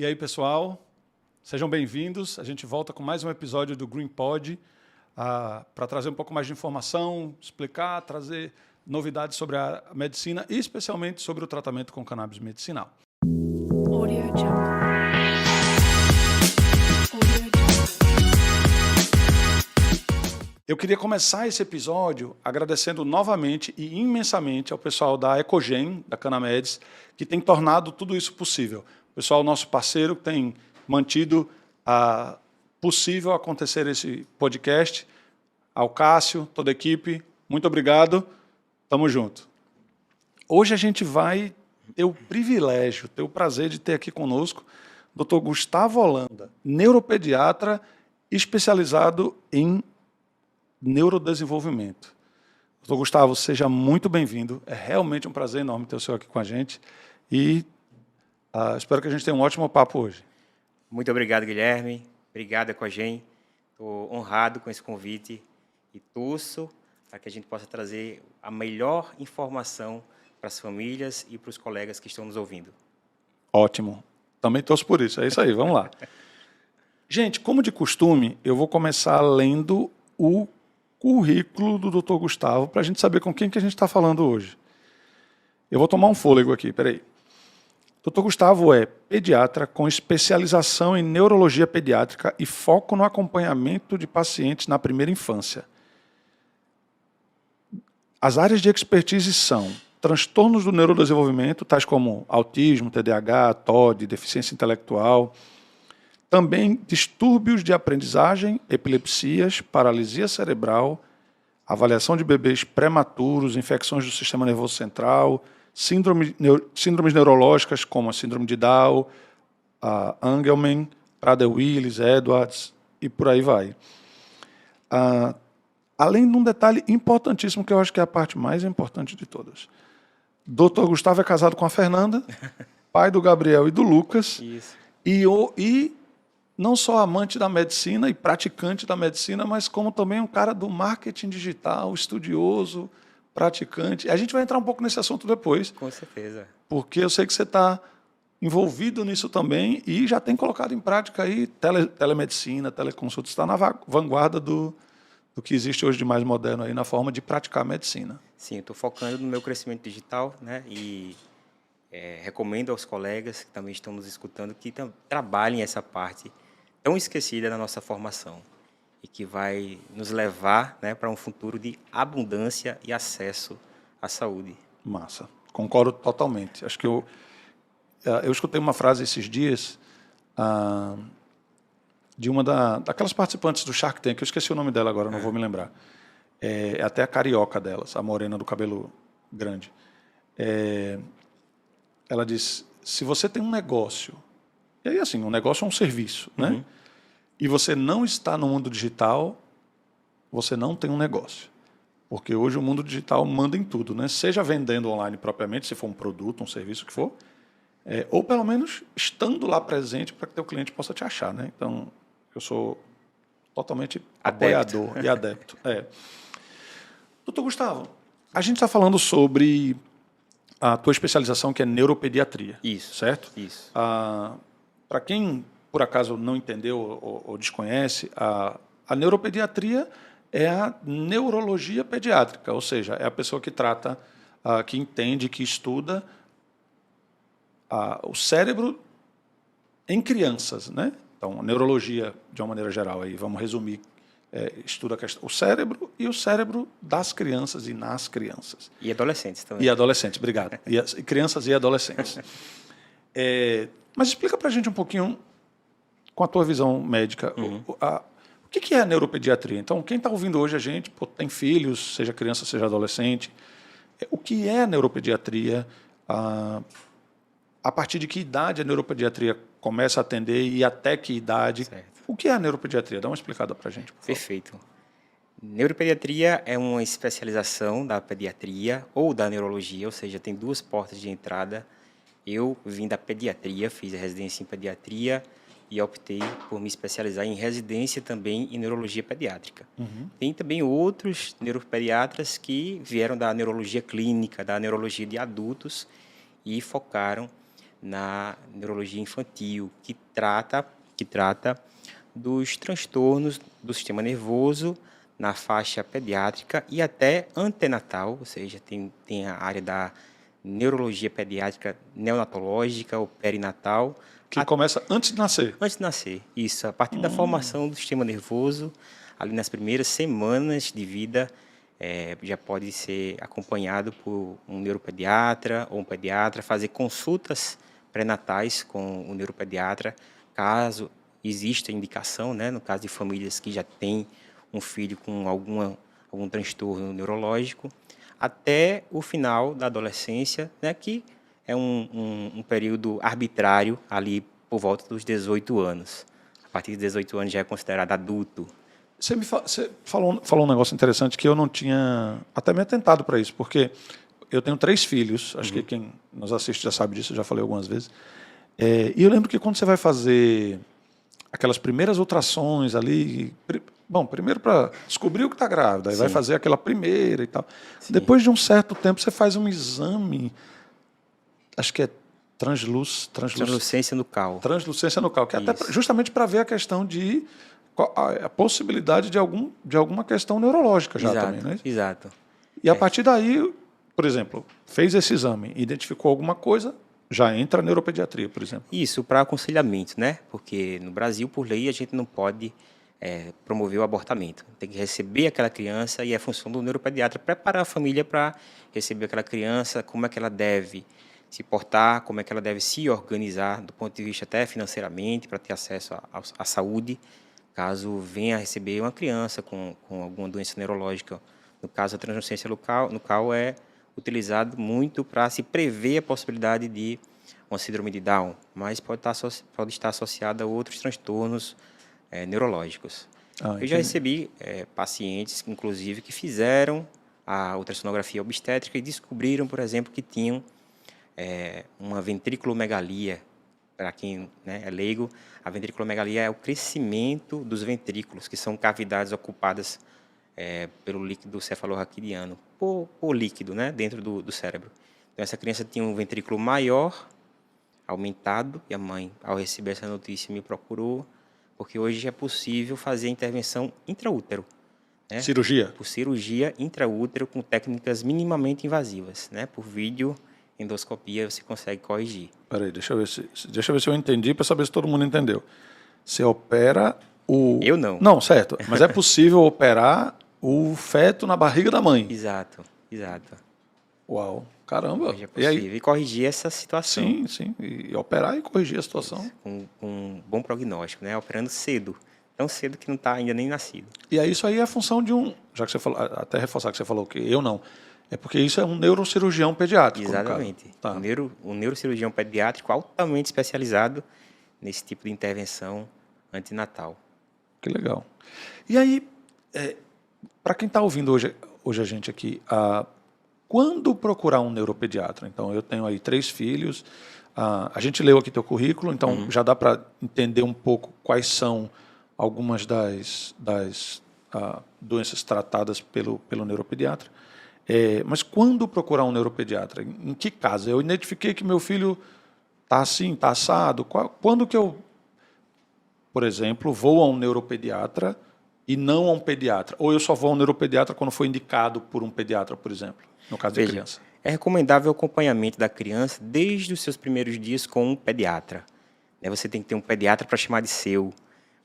E aí, pessoal, sejam bem-vindos. A gente volta com mais um episódio do Green Pod para trazer um pouco mais de informação, explicar, trazer novidades sobre a medicina e especialmente sobre o tratamento com cannabis medicinal. Audio Jungle. Eu queria começar esse episódio agradecendo novamente e imensamente ao pessoal da Ecogen, da Canameds, que tem tornado tudo isso possível. O pessoal, nosso parceiro, tem mantido possível acontecer esse podcast. Ao Cássio, toda a equipe, muito obrigado. Tamo junto. Hoje a gente vai ter o privilégio, ter o prazer de ter aqui conosco o Dr. Gustavo Holanda, neuropediatra especializado em neurodesenvolvimento. Dr. Gustavo, seja muito bem-vindo. É realmente um prazer enorme ter o senhor aqui com a gente e espero que a gente tenha um ótimo papo hoje. Muito obrigado, Guilherme. Obrigado, Ecogen. Estou honrado com esse convite e torço para que a gente possa trazer a melhor informação para as famílias e para os colegas que estão nos ouvindo. Ótimo. Também torço por isso. É isso aí, vamos lá. Gente, como de costume, eu vou começar lendo o currículo do Dr. Gustavo para a gente saber com quem que a gente está falando hoje. Eu vou tomar um fôlego aqui, peraí. Dr. Gustavo é pediatra com especialização em neurologia pediátrica e foco no acompanhamento de pacientes na primeira infância. As áreas de expertise são transtornos do neurodesenvolvimento, tais como autismo, TDAH, TOD, deficiência intelectual, também distúrbios de aprendizagem, epilepsias, paralisia cerebral, avaliação de bebês prematuros, infecções do sistema nervoso central, síndromes neurológicas como a síndrome de Down, a Angelman, Prader-Willi, Edwards e por aí vai. Além de um detalhe importantíssimo, que eu acho que é a parte mais importante de todas. Dr. Gustavo é casado com a Fernanda, pai do Gabriel e do Lucas. Isso. E não só amante da medicina e praticante da medicina, mas como também um cara do marketing digital, estudioso, praticante. A gente vai entrar um pouco nesse assunto depois. Com certeza. Porque eu sei que você está envolvido nisso também e já tem colocado em prática aí telemedicina, teleconsulta. Você está na vanguarda do que existe hoje de mais moderno aí na forma de praticar medicina. Sim, eu estou focando no meu crescimento digital, né? E recomendo aos colegas que também estão nos escutando que trabalhem essa parte tão esquecida na nossa formação e que vai nos levar, né, para um futuro de abundância e acesso à saúde. Massa. Concordo totalmente. Acho que eu escutei uma frase esses dias de uma daquelas participantes do Shark Tank, eu esqueci o nome dela agora, não vou me lembrar. É até a carioca delas, a morena do cabelo grande. Ela diz, se você tem um negócio, e aí assim, um negócio é um serviço, né? E você não está no mundo digital, você não tem um negócio. Porque hoje o mundo digital manda em tudo, né? Seja vendendo online propriamente, se for um produto, um serviço, o que for, ou pelo menos estando lá presente para que teu cliente possa te achar, né? Então, eu sou totalmente apoiador e adepto. Doutor Gustavo, a gente está falando sobre a tua especialização, que é neuropediatria. Isso. Certo? Isso. Para quem, por acaso, não entendeu ou desconhece, a neuropediatria é a neurologia pediátrica, ou seja, é a pessoa que trata, que entende, que estuda o cérebro em crianças, né? Então, a neurologia, de uma maneira geral, aí vamos resumir, estuda o cérebro e o cérebro das crianças e nas crianças. E adolescentes também. E adolescentes, obrigado. E crianças e adolescentes. Mas explica para a gente um pouquinho, com a tua visão médica, o que é a neuropediatria? Então, quem está ouvindo hoje a gente, tem filhos, seja criança, seja adolescente, o que é a neuropediatria? A partir de que idade a neuropediatria começa a atender e até que idade? Certo. O que é a neuropediatria? Dá uma explicada para a gente, por favor. Perfeito. Neuropediatria é uma especialização da pediatria ou da neurologia, ou seja, tem duas portas de entrada. Eu vim da pediatria, fiz a residência em pediatria e optei por me especializar em residência também em neurologia pediátrica. Tem também outros neuropediatras que vieram da neurologia clínica, da neurologia de adultos e focaram na neurologia infantil, que trata dos transtornos do sistema nervoso na faixa pediátrica e até antenatal, ou seja, tem a área da neurologia pediátrica neonatológica ou perinatal. Que começa antes de nascer. Antes de nascer, isso. A partir da formação do sistema nervoso, ali nas primeiras semanas de vida, já pode ser acompanhado por um neuropediatra ou um pediatra, fazer consultas pré-natais com o neuropediatra, caso exista indicação, né, no caso de famílias que já têm um filho com algum transtorno neurológico, até o final da adolescência, né, que é um período arbitrário ali por volta dos 18 anos. A partir de 18 anos já é considerado adulto. Você falou um negócio interessante que eu não tinha até me atentado para isso, porque eu tenho 3 filhos, acho que quem nos assiste já sabe disso, eu já falei algumas vezes. E eu lembro que quando você vai fazer aquelas primeiras ultrassons ali, bom, primeiro para descobrir o que está grávida, aí vai fazer aquela primeira e tal. Sim. Depois de um certo tempo você faz um exame, acho que é Translucência nucal. translucência nucal, que é até justamente para ver a questão de a possibilidade de alguma questão neurológica já também, né? Exato. E a partir daí, por exemplo, fez esse exame, identificou alguma coisa, já entra a neuropediatria, por exemplo. Isso, para aconselhamento, né? Porque no Brasil, por lei, a gente não pode promover o abortamento. Tem que receber aquela criança e é função do neuropediatra preparar a família para receber aquela criança, como é que ela deve se portar, como é que ela deve se organizar do ponto de vista até financeiramente, para ter acesso à saúde, caso venha a receber uma criança com alguma doença neurológica. No caso, a translucência nucal é utilizado muito para se prever a possibilidade de uma síndrome de Down, mas pode estar associada a outros transtornos neurológicos. Eu já recebi pacientes, inclusive, que fizeram a ultrassonografia obstétrica e descobriram, por exemplo, que tinham uma ventriculomegalia. Para quem é leigo, a ventriculomegalia é o crescimento dos ventrículos, que são cavidades ocupadas pelo líquido cefalorraquidiano, por líquido, né, dentro do cérebro. Então, essa criança tinha um ventrículo maior, aumentado, e a mãe, ao receber essa notícia, me procurou, porque hoje é possível fazer intervenção intraútero. Né? Cirurgia? Por cirurgia intraútero com técnicas minimamente invasivas, né? Por vídeo endoscopia você consegue corrigir. Peraí, deixa eu ver se eu entendi, para saber se todo mundo entendeu. Você opera o... Eu não. Não, certo. Mas é possível operar o feto na barriga da mãe. Exato. Uau, caramba. Hoje é possível. E corrigir essa situação. Sim. E operar e corrigir a situação. Isso, com um bom prognóstico, né? Operando cedo. Tão cedo que não está ainda nem nascido. E aí isso aí é a função de um... Já que você falou, até reforçar que você falou que eu não... É porque isso é um neurocirurgião pediátrico. Exatamente. Tá. Um neurocirurgião pediátrico altamente especializado nesse tipo de intervenção antinatal. Que legal. E aí, para quem está ouvindo hoje a gente aqui, quando procurar um neuropediatra? Então, eu tenho aí 3 filhos, a gente leu aqui teu currículo, então já dá para entender um pouco quais são algumas das doenças tratadas pelo neuropediatra. Mas quando procurar um neuropediatra? Em que caso? Eu identifiquei que meu filho está assim, está assado. Quando que eu, por exemplo, vou a um neuropediatra e não a um pediatra? Ou eu só vou a um neuropediatra quando for indicado por um pediatra, por exemplo, no caso de criança? É recomendável o acompanhamento da criança desde os seus primeiros dias com um pediatra. Você tem que ter um pediatra para chamar de seu,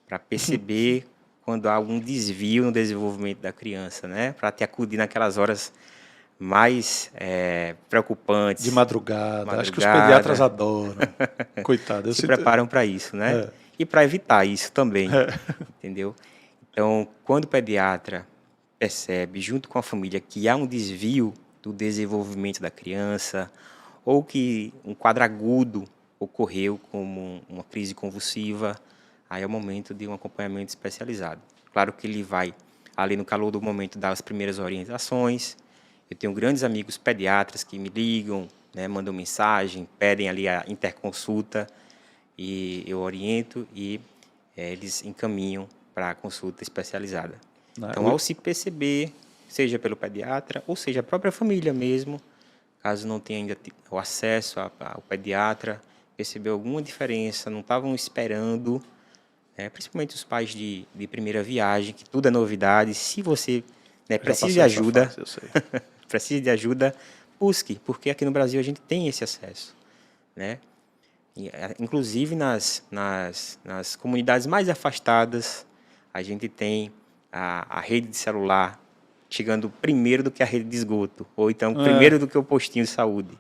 para perceber quando há algum desvio no desenvolvimento da criança, né? Para te acudir naquelas horas mais preocupantes. De madrugada. Acho que os pediatras adoram. Coitado. Se preparam para isso, né? E para evitar isso também, entendeu? Então, quando o pediatra percebe, junto com a família, que há um desvio do desenvolvimento da criança, ou que um quadro agudo ocorreu, como uma crise convulsiva, aí é o momento de um acompanhamento especializado. Claro que ele vai, ali no calor do momento, dar as primeiras orientações. Eu tenho grandes amigos pediatras que me ligam, né, mandam mensagem, pedem ali a interconsulta, e eu oriento e eles encaminham para a consulta especializada. Então, ao se perceber, seja pelo pediatra ou seja a própria família mesmo, caso não tenha ainda o acesso ao pediatra, percebeu alguma diferença, não estavam esperando, principalmente os pais de primeira viagem, que tudo é novidade. Se você precisa de ajuda, Fase, eu sei. precisa de ajuda, busque, porque aqui no Brasil a gente tem esse acesso, né? Inclusive nas comunidades mais afastadas, a gente tem a rede de celular chegando primeiro do que a rede de esgoto, ou então primeiro do que o postinho de saúde.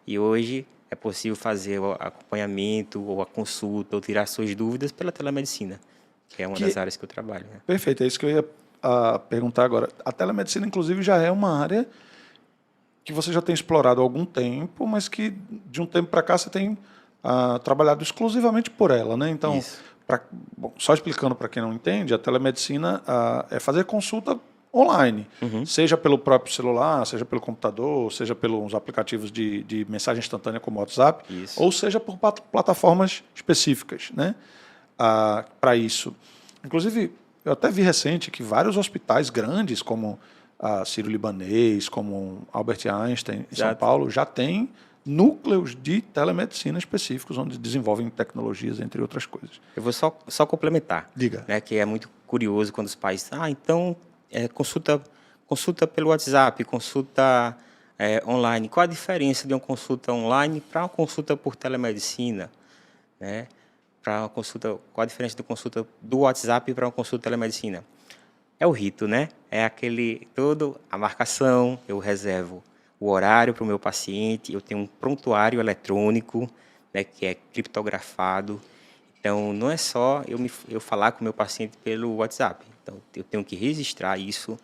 E hoje é possível fazer o acompanhamento, ou a consulta, ou tirar suas dúvidas pela telemedicina, que é uma das áreas que eu trabalho. Né? Perfeito, é isso que eu ia perguntar agora. A telemedicina, inclusive, já é uma área que você já tem explorado há algum tempo, mas que de um tempo para cá você tem trabalhado exclusivamente por ela, né? Então, só explicando para quem não entende, a telemedicina é fazer consulta online, seja pelo próprio celular, seja pelo computador, seja pelos aplicativos de mensagem instantânea como o WhatsApp, ou seja por plataformas específicas, né? Para isso. Inclusive, eu até vi recente que vários hospitais grandes, como a Sírio-Libanês, como Albert Einstein em São Paulo, já têm núcleos de telemedicina específicos, onde desenvolvem tecnologias, entre outras coisas. Eu vou só complementar. Diga. Né, que é muito curioso quando os pais... então, consulta pelo WhatsApp, consulta online. Qual a diferença de uma consulta online para uma consulta por telemedicina? Né? Qual a diferença de consulta do WhatsApp para uma consulta telemedicina? É o rito, né? É a marcação, eu reservo o horário para o meu paciente, eu tenho um prontuário eletrônico, né, que é criptografado. Então, não é só eu falar com o meu paciente pelo WhatsApp. Então, eu tenho que registrar isso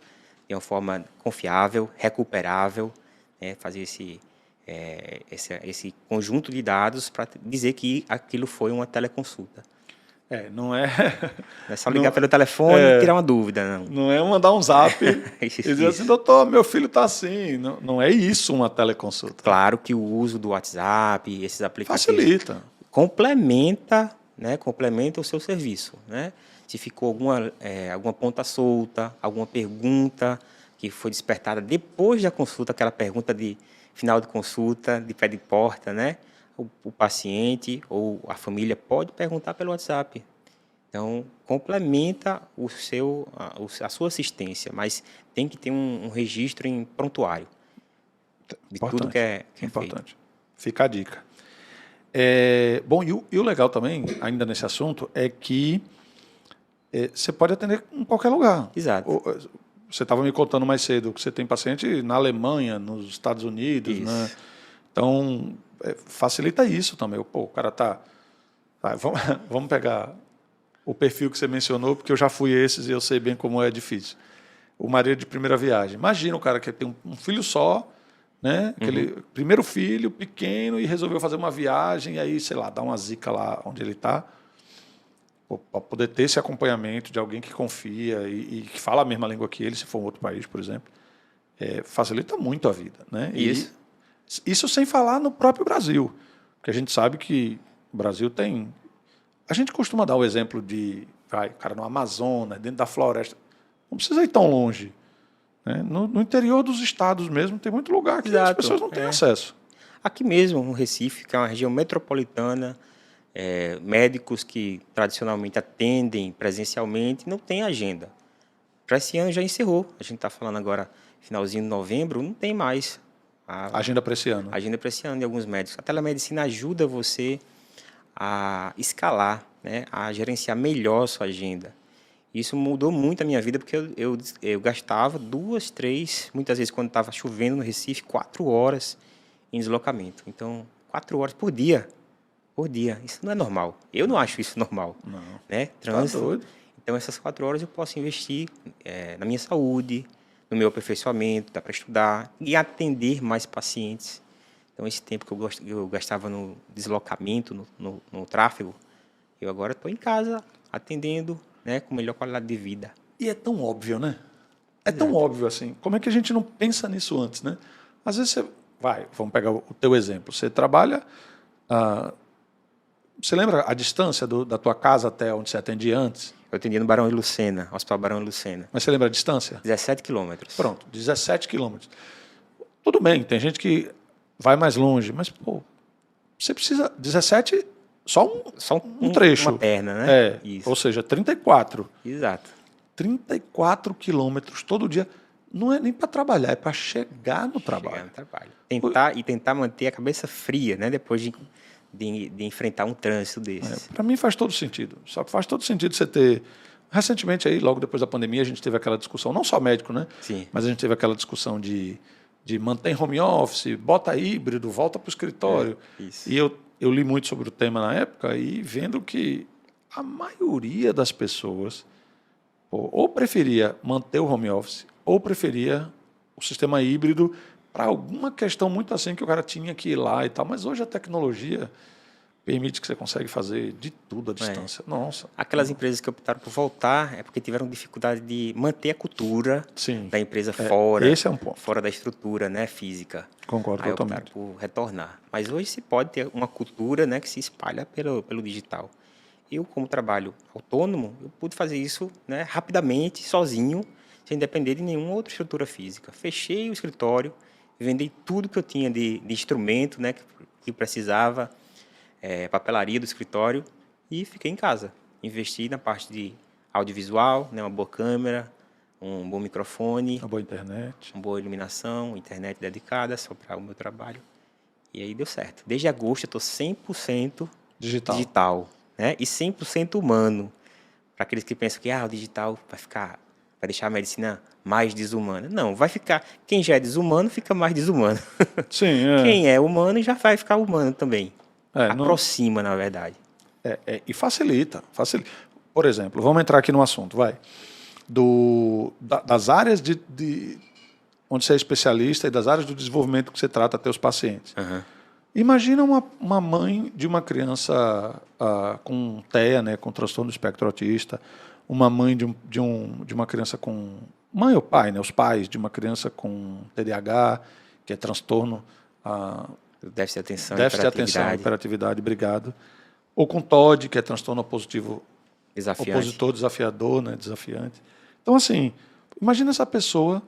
de uma forma confiável, recuperável, né, fazer esse conjunto de dados para dizer que aquilo foi uma teleconsulta. Não é... Não é só ligar pelo telefone e tirar uma dúvida, não. Não é mandar um zap e dizer assim, doutor, meu filho está assim. Não é isso uma teleconsulta. Claro que o uso do WhatsApp, esses aplicativos... Facilita. Complementa o seu serviço, né? Se ficou alguma ponta solta, alguma pergunta que foi despertada depois da consulta, aquela pergunta de final de consulta, de pé de porta, né? O paciente ou a família pode perguntar pelo WhatsApp. Então, complementa a sua assistência, mas tem que ter um registro em prontuário de tudo que é importante. feito. Fica a dica. Bom, e o legal também, ainda nesse assunto, é que você pode atender em qualquer lugar. Exato. Você estava me contando mais cedo que você tem paciente na Alemanha, nos Estados Unidos, né? Então, facilita isso também. Pô, o cara tá... Vamos pegar o perfil que você mencionou, porque eu já fui esses e eu sei bem como é difícil. O marido de primeira viagem. Imagina o cara que tem um filho só, né? Aquele primeiro filho, pequeno, e resolveu fazer uma viagem, e aí, sei lá, dá uma zica lá onde ele está, para poder ter esse acompanhamento de alguém que confia e que fala a mesma língua que ele, se for um outro país, por exemplo, facilita muito a vida, né? Isso sem falar no próprio Brasil, porque a gente sabe que o Brasil tem... A gente costuma dar o exemplo de, cara, no Amazonas, dentro da floresta, não precisa ir tão longe. Né? No interior dos estados mesmo, tem muito lugar que as pessoas não têm acesso. Aqui mesmo, no Recife, que é uma região metropolitana, médicos que tradicionalmente atendem presencialmente não têm agenda. Para esse ano já encerrou. A gente está falando agora, finalzinho de novembro, não tem mais. Agenda para esse ano. Agenda para esse ano de alguns médicos. A telemedicina ajuda você a escalar, né, a gerenciar melhor a sua agenda. Isso mudou muito a minha vida, porque eu gastava 2, 3, muitas vezes quando estava chovendo no Recife, 4 horas em deslocamento. Então, 4 horas por dia. Isso não é normal. Eu não acho isso normal. Não. Né? Trânsito. Tá doido. Então, essas 4 horas eu posso investir na minha saúde, no meu aperfeiçoamento, dá para estudar e atender mais pacientes. Então, esse tempo que eu gastava no deslocamento, no tráfego, eu agora estou em casa atendendo, né, com melhor qualidade de vida. E é tão óbvio, né? É tão óbvio assim. Como é que a gente não pensa nisso antes, né? Às vezes você... vamos pegar o teu exemplo. Você trabalha... você lembra a distância da tua casa até onde você atendia antes? Eu atendia no Barão de Lucena, Hospital Barão de Lucena. Mas você lembra a distância? 17 quilômetros. Pronto, 17 quilômetros. Tudo bem, tem gente que vai mais longe, mas, pô, você precisa 17, só Só um trecho. uma perna, né? Ou seja, 34. Exato. 34 quilômetros todo dia. Não é nem para trabalhar, é para chegar no Chegar trabalho. no trabalho. Tentar manter a cabeça fria, né? Depois de enfrentar um trânsito desse. Para mim faz todo sentido. Só que faz todo sentido você ter. Recentemente, aí, logo depois da pandemia, a gente teve aquela discussão, não só médico, né? Sim. Mas a gente teve aquela discussão de manter home office, bota híbrido, volta para o escritório. Isso. E eu li muito sobre o tema na época e vendo que a maioria das pessoas ou preferia manter o home office ou preferia o sistema híbrido para alguma questão muito assim que o cara tinha que ir lá e tal. Mas hoje a tecnologia permite que você consegue fazer de tudo à distância. Nossa. Aquelas empresas que optaram por voltar é porque tiveram dificuldade de manter a cultura Sim. da empresa fora, esse é um ponto. fora da estrutura, né, física. Concordo Aí totalmente. optaram por retornar. Mas hoje se pode ter uma cultura, né, que se espalha pelo digital. Eu, como trabalho autônomo, eu pude fazer isso, né, rapidamente, sozinho, sem depender de nenhuma outra estrutura física. Fechei o escritório, vendi tudo que eu tinha de instrumento, né, que precisava, papelaria do escritório, e fiquei em casa. Investi na parte de audiovisual, né, uma boa câmera, um bom microfone, Uma boa internet. uma boa iluminação, internet dedicada só para o meu trabalho. E aí deu certo. Desde agosto eu estou 100% digital, né? E 100% humano. Para aqueles que pensam que o digital vai deixar a medicina mais desumana. Não, vai ficar. Quem já é desumano fica mais desumano. Sim, Quem é humano já vai ficar humano também. não- Aproxima, na verdade. E facilita. Por exemplo, vamos entrar aqui no assunto, vai. Das áreas onde você é especialista e das áreas do desenvolvimento que você trata teus pacientes. Uhum. Imagina uma mãe de uma criança com TEA, né, com transtorno do espectro autista, uma mãe de uma criança com... Mãe ou pai, né, os pais de uma criança com TDAH, que é transtorno... Déficit de atenção, hiperatividade, obrigado. Ou com TOD, que é transtorno opositor, desafiador, né, desafiante. Então, assim, imagina essa pessoa,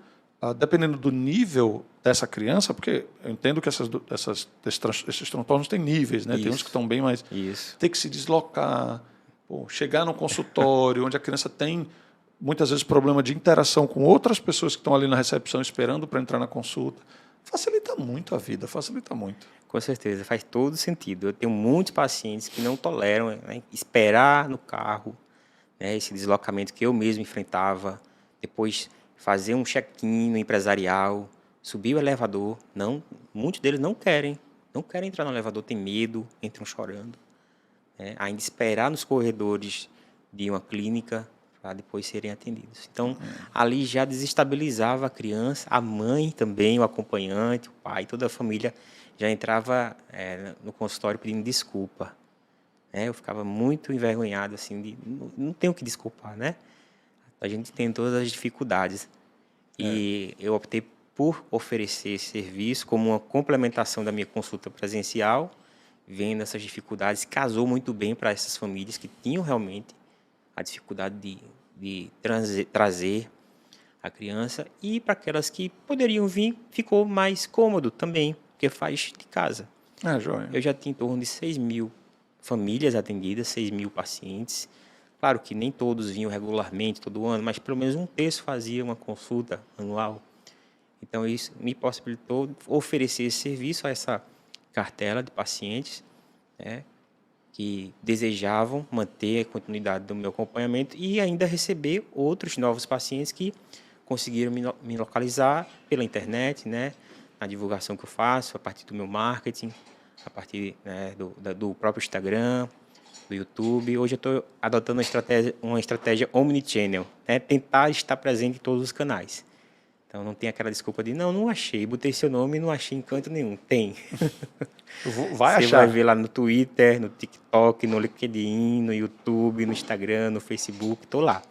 dependendo do nível dessa criança, porque eu entendo que esses transtornos têm níveis, né? Tem uns que estão bem mais... Isso. Ter que se deslocar, chegar no consultório, onde a criança tem, muitas vezes, problema de interação com outras pessoas que estão ali na recepção esperando para entrar na consulta. Facilita muito a vida, facilita muito. Com certeza, faz todo sentido. Eu tenho muitos pacientes que não toleram, né, esperar no carro, né, esse deslocamento que eu mesmo enfrentava, depois fazer um check-in no empresarial, subir o elevador. Não, muitos deles não querem entrar no elevador, tem medo, entram chorando. Né, ainda esperar nos corredores de uma clínica para depois serem atendidos. Então, ali já desestabilizava a criança, a mãe também, o acompanhante, o pai, toda a família já entrava no consultório pedindo desculpa. Eu ficava muito envergonhado, assim, não tenho o que desculpar, né? A gente tem todas as dificuldades. E eu optei por oferecer esse serviço como uma complementação da minha consulta presencial, vendo essas dificuldades, casou muito bem para essas famílias que tinham realmente a dificuldade de trazer a criança, e para aquelas que poderiam vir, ficou mais cômodo também, porque faz de casa. Joia. Eu já tinha em torno de 6.000 famílias atendidas, 6.000 pacientes. Claro que nem todos vinham regularmente, todo ano, mas pelo menos um terço fazia uma consulta anual. Então, isso me possibilitou oferecer esse serviço a essa cartela de pacientes, né, que desejavam manter a continuidade do meu acompanhamento e ainda receber outros novos pacientes que conseguiram me localizar pela internet, né, na divulgação que eu faço, a partir do meu marketing, a partir, né, do próprio Instagram, do YouTube. Hoje eu estou adotando uma estratégia omnichannel, né, tentar estar presente em todos os canais. Então, não tem aquela desculpa de, não achei, botei seu nome e não achei em canto nenhum. Tem. Vai achar. Você vai ver lá no Twitter, no TikTok, no LinkedIn, no YouTube, no Instagram, no Facebook, estou lá.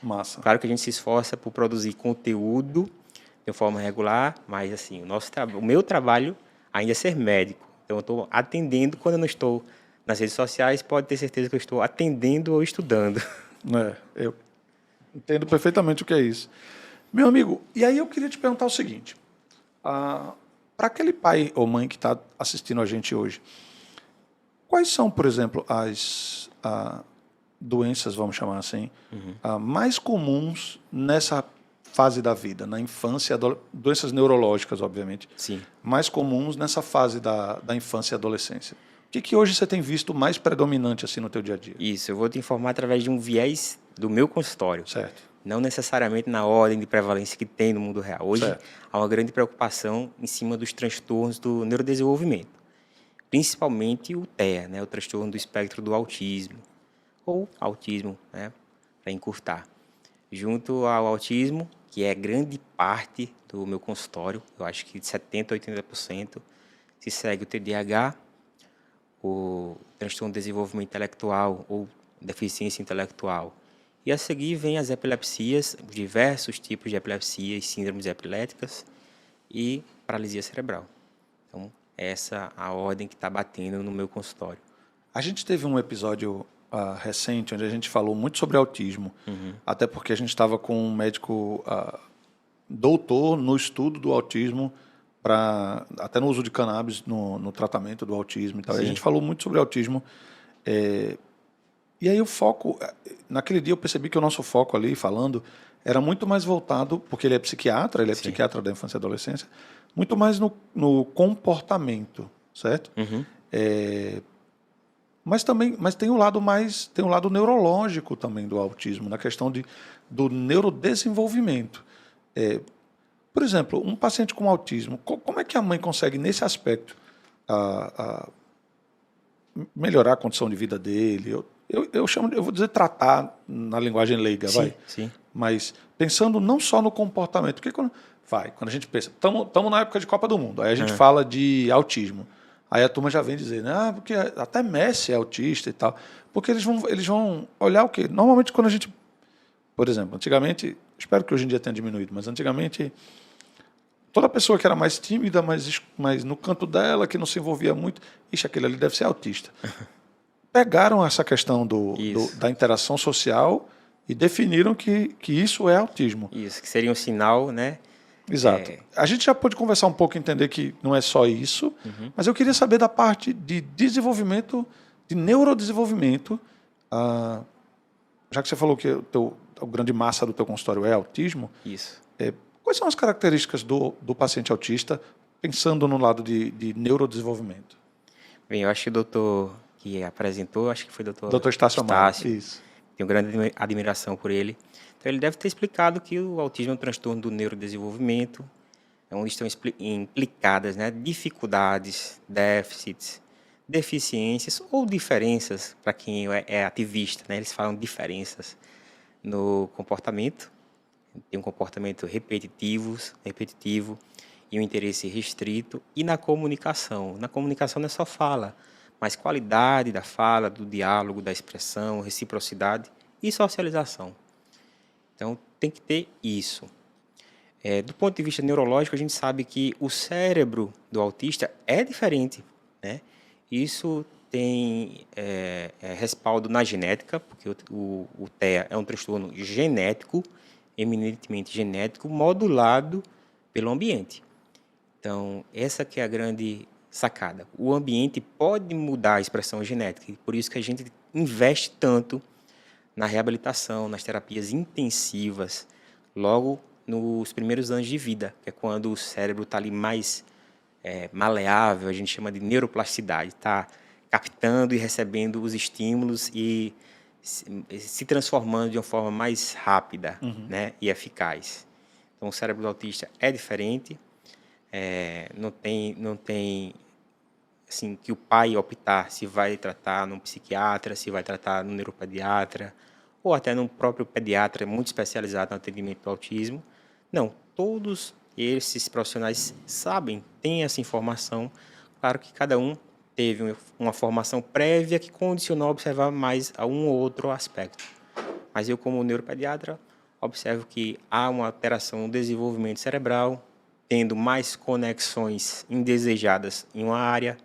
Massa. Claro que a gente se esforça por produzir conteúdo de forma regular, mas assim, o meu trabalho ainda é ser médico. Então, eu estou atendendo quando eu não estou nas redes sociais, pode ter certeza que eu estou atendendo ou estudando. Eu entendo perfeitamente o que é isso. Meu amigo, e aí eu queria te perguntar o seguinte. Para aquele pai ou mãe que está assistindo a gente hoje, Quais são, por exemplo, as doenças, vamos chamar assim, mais comuns nessa fase da vida, na infância, doenças neurológicas, obviamente, Sim. mais comuns nessa fase da infância e adolescência? O que hoje você tem visto mais predominante assim no teu dia a dia? Isso, eu vou te informar através de um viés do meu consultório. Certo, Não necessariamente na ordem de prevalência que tem no mundo real. Hoje, certo. há uma grande preocupação em cima dos transtornos do neurodesenvolvimento, principalmente o TEA, né, o transtorno do espectro do autismo, ou autismo, né, para encurtar. Junto ao autismo, que é grande parte do meu consultório, eu acho que de 70% a 80%, se segue o TDAH, o transtorno de desenvolvimento intelectual ou deficiência intelectual. E a seguir vem as epilepsias, os diversos tipos de epilepsias, síndromes epiléticas e paralisia cerebral. Então, essa é a ordem que está batendo no meu consultório. A gente teve um episódio recente onde a gente falou muito sobre autismo, até porque a gente estava com um médico doutor no estudo do autismo, até no uso de cannabis no tratamento do autismo e tal. E a Sim. gente falou muito sobre autismo. E aí o foco, naquele dia eu percebi que o nosso foco ali, falando, era muito mais voltado, porque ele é psiquiatra Sim. psiquiatra da infância e adolescência, muito mais no comportamento, certo? Mas tem um lado tem um lado neurológico também do autismo, na questão do neurodesenvolvimento. Por exemplo, um paciente com autismo, como é que a mãe consegue, nesse aspecto, melhorar a condição de vida dele? Eu vou dizer tratar na linguagem leiga, Sim, vai. sim. Mas pensando não só no comportamento, porque quando a gente pensa, estamos na época de Copa do Mundo, aí a gente fala de autismo. Aí a turma já vem dizer, né, porque até Messi é autista e tal. Porque eles vão olhar o quê? Normalmente quando a gente, por exemplo, antigamente, espero que hoje em dia tenha diminuído, mas antigamente toda pessoa que era mais tímida, mas no canto dela, que não se envolvia muito, aquele ali deve ser autista. Pegaram essa questão da interação social e definiram que isso é autismo. Isso, que seria um sinal, né? Exato. A gente já pôde conversar um pouco e entender que não é só isso, mas eu queria saber da parte de desenvolvimento, de neurodesenvolvimento, já que você falou que a grande massa do teu consultório é autismo. Isso. Quais são as características do paciente autista, pensando no lado de neurodesenvolvimento? Bem, eu acho que o doutor que apresentou, acho que foi o Doutor Estácio Amaro. Isso. Tenho grande admiração por ele. Então, ele deve ter explicado que o autismo é um transtorno do neurodesenvolvimento, onde estão implicadas, né, dificuldades, déficits, deficiências ou diferenças, para quem é ativista, né, eles falam diferenças no comportamento. Tem um comportamento repetitivo e um interesse restrito. E na comunicação. Na comunicação não é só fala, mas qualidade da fala, do diálogo, da expressão, reciprocidade e socialização. Então, tem que ter isso. Do ponto de vista neurológico, a gente sabe que o cérebro do autista é diferente, né? Isso tem respaldo na genética, porque o TEA é um transtorno genético, eminentemente genético, modulado pelo ambiente. Então, essa que é a grande sacada. O ambiente pode mudar a expressão genética, e por isso que a gente investe tanto na reabilitação, nas terapias intensivas, logo nos primeiros anos de vida, que é quando o cérebro está ali mais maleável, a gente chama de neuroplasticidade, está captando e recebendo os estímulos e se transformando de uma forma mais rápida, né, e eficaz. Então, o cérebro do autista é diferente, não tem assim, que o pai optar se vai tratar num psiquiatra, se vai tratar no neuropediatra, ou até num próprio pediatra muito especializado no atendimento do autismo. Não, todos esses profissionais sabem, têm essa informação. Claro que cada um teve uma formação prévia que condicionou a observar mais a um ou outro aspecto. Mas eu, como neuropediatra, observo que há uma alteração no desenvolvimento cerebral, tendo mais conexões indesejadas em uma área,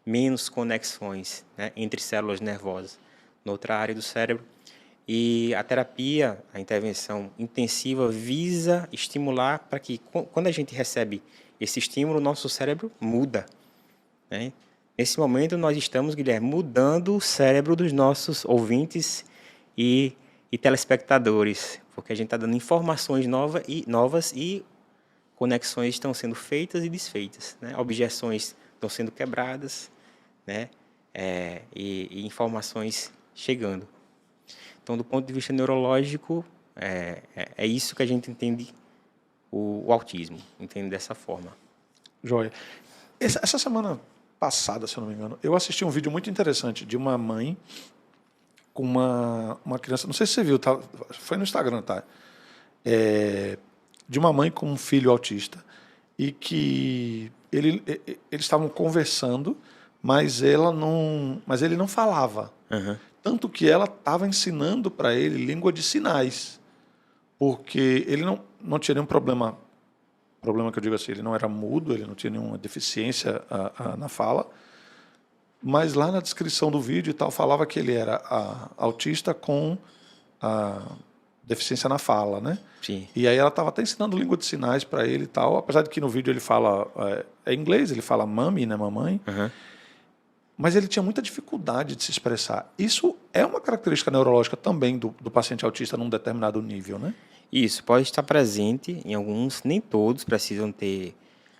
menos conexões, né, entre células nervosas noutra área do cérebro. E a terapia, a intervenção intensiva, visa estimular para que, quando a gente recebe esse estímulo, o nosso cérebro muda, né? Nesse momento, nós estamos, Guilherme, mudando o cérebro dos nossos ouvintes e telespectadores, porque a gente está dando informações novas e conexões estão sendo feitas e desfeitas, né? Objeções estão sendo quebradas, né? E informações chegando. Então, do ponto de vista neurológico, é isso que a gente entende o autismo, entende dessa forma. Joia. Essa semana passada, se eu não me engano, eu assisti um vídeo muito interessante de uma mãe com uma criança, não sei se você viu, tá? Foi no Instagram, tá? De uma mãe com um filho autista e que eles estavam conversando, mas ele não falava. Uhum. Tanto que ela estava ensinando para ele língua de sinais, porque ele não tinha nenhum problema que eu digo assim, ele não era mudo, ele não tinha nenhuma deficiência na fala, mas lá na descrição do vídeo e tal falava que ele era autista com deficiência na fala, né? Sim. E aí ela estava até ensinando língua de sinais para ele e tal, apesar de que no vídeo ele fala inglês, ele fala mami, né, mamãe, Uhum. mas ele tinha muita dificuldade de se expressar. Isso é uma característica neurológica também do paciente autista num determinado nível, né? Isso, pode estar presente em alguns, nem todos precisam ter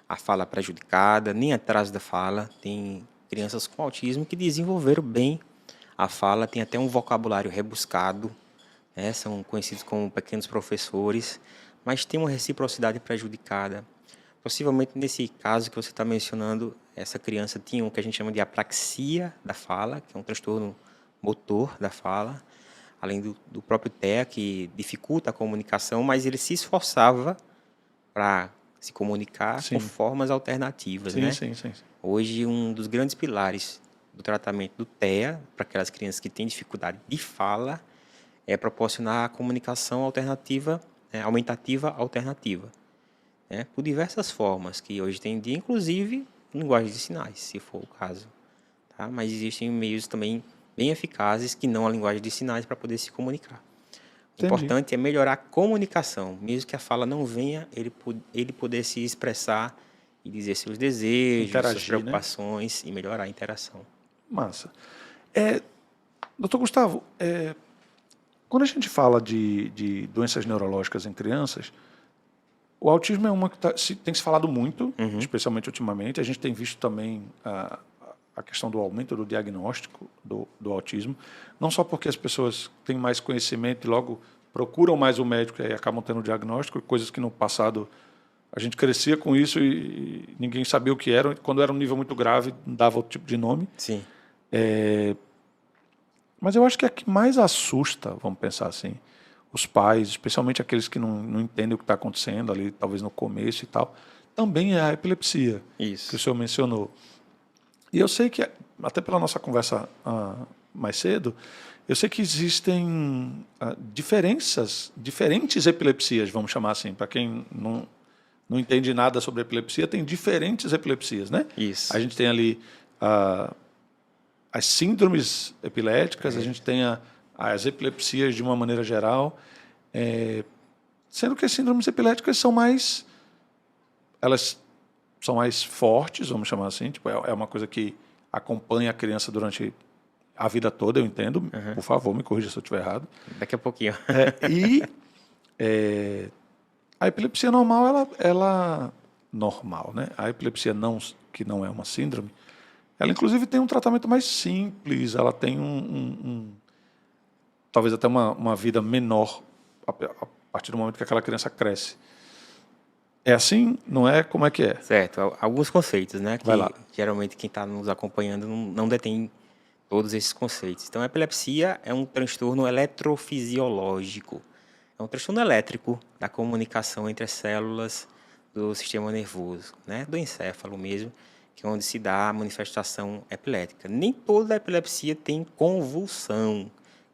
a fala prejudicada, nem atraso da fala. Tem crianças com autismo que desenvolveram bem a fala, tem até um vocabulário rebuscado, né? São conhecidos como pequenos professores, mas tem uma reciprocidade prejudicada. Possivelmente nesse caso que você está mencionando, essa criança tinha o que a gente chama de apraxia da fala, que é um transtorno motor da fala, além do próprio TEA, que dificulta a comunicação, mas ele se esforçava para se comunicar Sim. com formas alternativas, Sim, né? sim. Hoje, um dos grandes pilares do tratamento do TEA, para aquelas crianças que têm dificuldade de fala, é proporcionar a comunicação alternativa, aumentativa alternativa, né? Por diversas formas que hoje tem dia, inclusive linguagem de sinais, se for o caso, tá? Mas existem meios também bem eficazes que não a linguagem de sinais para poder se comunicar. O Entendi. importante é melhorar a comunicação, mesmo que a fala não venha, ele poder se expressar e dizer seus desejos, Interagir, suas preocupações, e melhorar a interação. Massa. Doutor Gustavo, quando a gente fala de doenças neurológicas em crianças, o autismo é uma que tem se falado muito, especialmente ultimamente. A gente tem visto também a questão do aumento do diagnóstico do autismo, não só porque as pessoas têm mais conhecimento e logo procuram mais o médico e aí acabam tendo o diagnóstico, coisas que no passado a gente crescia com isso e ninguém sabia o que era. Quando era um nível muito grave, dava outro tipo de nome. Sim. Mas eu acho que a que mais assusta, vamos pensar assim, os pais, especialmente aqueles que não entendem o que está acontecendo ali, talvez no começo e tal, também é a epilepsia, Isso. que o senhor mencionou. E eu sei que, até pela nossa conversa mais cedo, eu sei que existem diferentes epilepsias, vamos chamar assim, para quem não entende nada sobre epilepsia, tem diferentes epilepsias, né? Isso. A gente tem ali as síndromes epiléticas, a gente tem as epilepsias de uma maneira geral, sendo que as síndromes epiléticas elas são mais fortes, vamos chamar assim, tipo, é uma coisa que acompanha a criança durante a vida toda, eu entendo, por favor, me corrija se eu estiver errado. Daqui a pouquinho. A epilepsia normal, normal, né? A epilepsia que não é uma síndrome, ela inclusive tem um tratamento mais simples, ela tem talvez até uma vida menor a partir do momento que aquela criança cresce. É assim? Não é? Como é que é? Certo. Alguns conceitos, né? Que Vai lá. geralmente quem está nos acompanhando não detém todos esses conceitos. Então, a epilepsia é um transtorno eletrofisiológico. É um transtorno elétrico da comunicação entre as células do sistema nervoso, né? Do encéfalo mesmo, que é onde se dá a manifestação epilética. Nem toda epilepsia tem convulsão,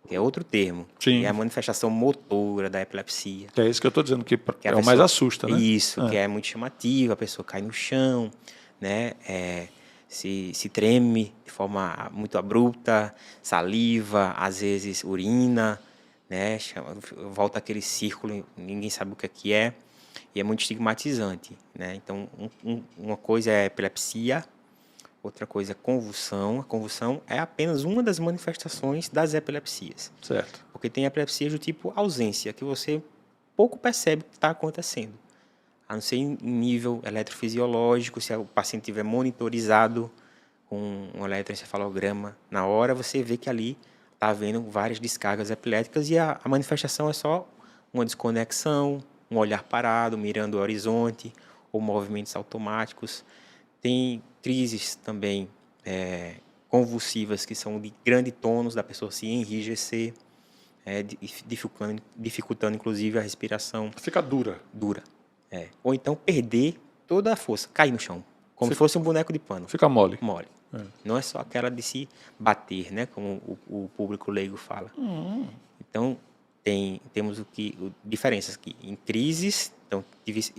que é outro termo. Sim. É a manifestação motora da epilepsia. Que é isso que eu estou dizendo, que é o pessoa, mais assusta, né? Isso, que é muito chamativo, a pessoa cai no chão, né? Se treme de forma muito abrupta, saliva, às vezes urina, né? Volta aquele círculo, ninguém sabe o que é, e é muito estigmatizante, né? Então, uma coisa é a epilepsia, Outra coisa é convulsão. A convulsão é apenas uma das manifestações das epilepsias. Certo. Porque tem epilepsias do tipo ausência, que você pouco percebe o que está acontecendo. A não ser em nível eletrofisiológico, se o paciente estiver monitorizado com um eletroencefalograma na hora, você vê que ali está havendo várias descargas epiléticas e a manifestação é só uma desconexão, um olhar parado, mirando o horizonte, ou movimentos automáticos. Tem crises também convulsivas, que são de grande tônus, da pessoa se enrijecer, dificultando inclusive a respiração Fica dura. dura. Ou então perder toda a força, cair no chão, como se fosse um boneco de pano. Fica mole. Mole. Não é só aquela de se bater, né, como o público leigo fala. Então, temos diferenças aqui. Em crises, então,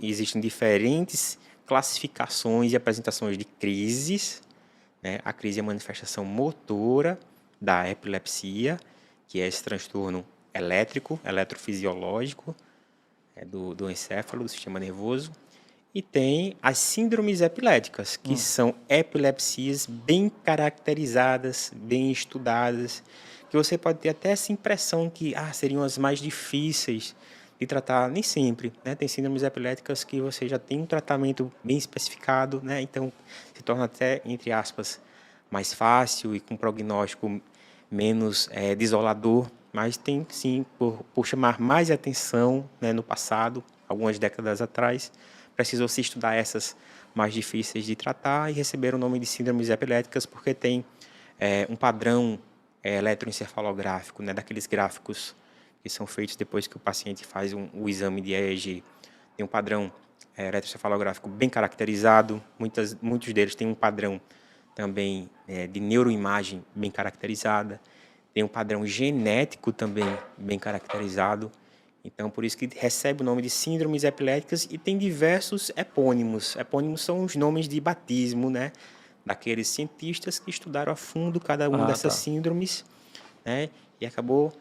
existem diferentes classificações e apresentações de crises, né? A crise é a manifestação motora da epilepsia, que é esse transtorno eletrofisiológico do encéfalo, do sistema nervoso. E tem as síndromes epiléticas, que são epilepsias bem caracterizadas, bem estudadas, que você pode ter até essa impressão que seriam as mais difíceis de tratar, nem sempre, né? Tem síndromes epiléticas que você já tem um tratamento bem especificado, né? Então se torna até, entre aspas, mais fácil e com prognóstico menos desolador, mas tem sim, por chamar mais atenção, né, no passado, algumas décadas atrás, precisou se estudar essas mais difíceis de tratar e receber o nome de síndromes epiléticas porque tem um padrão eletroencefalográfico, né, daqueles gráficos que são feitos depois que o paciente faz o exame de EEG. Tem um padrão eletroencefalográfico bem caracterizado, muitos deles têm um padrão também de neuroimagem bem caracterizada, tem um padrão genético também bem caracterizado. Então, por isso que recebe o nome de síndromes epiléticas e tem diversos epônimos. Epônimos são os nomes de batismo, né, daqueles cientistas que estudaram a fundo cada uma dessas síndromes, né, e acabou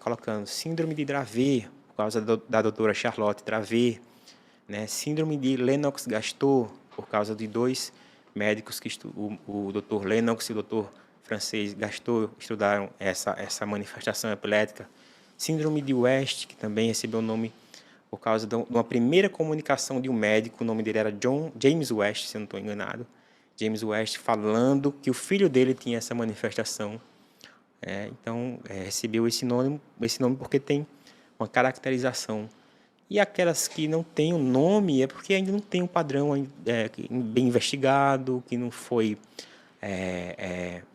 colocando síndrome de Dravet, por causa da doutora Charlotte Dravet, né, síndrome de Lennox-Gastaut, por causa de dois médicos, o doutor Lennox e o doutor francês Gastaut, estudaram essa manifestação epilética. Síndrome de West, que também recebeu o nome por causa de uma primeira comunicação de um médico, o nome dele era James West, se eu não estou enganado. James West falando que o filho dele tinha essa manifestação. Então, recebeu esse nome porque tem uma caracterização. E aquelas que não têm o nome é porque ainda não tem um padrão bem investigado, que não foi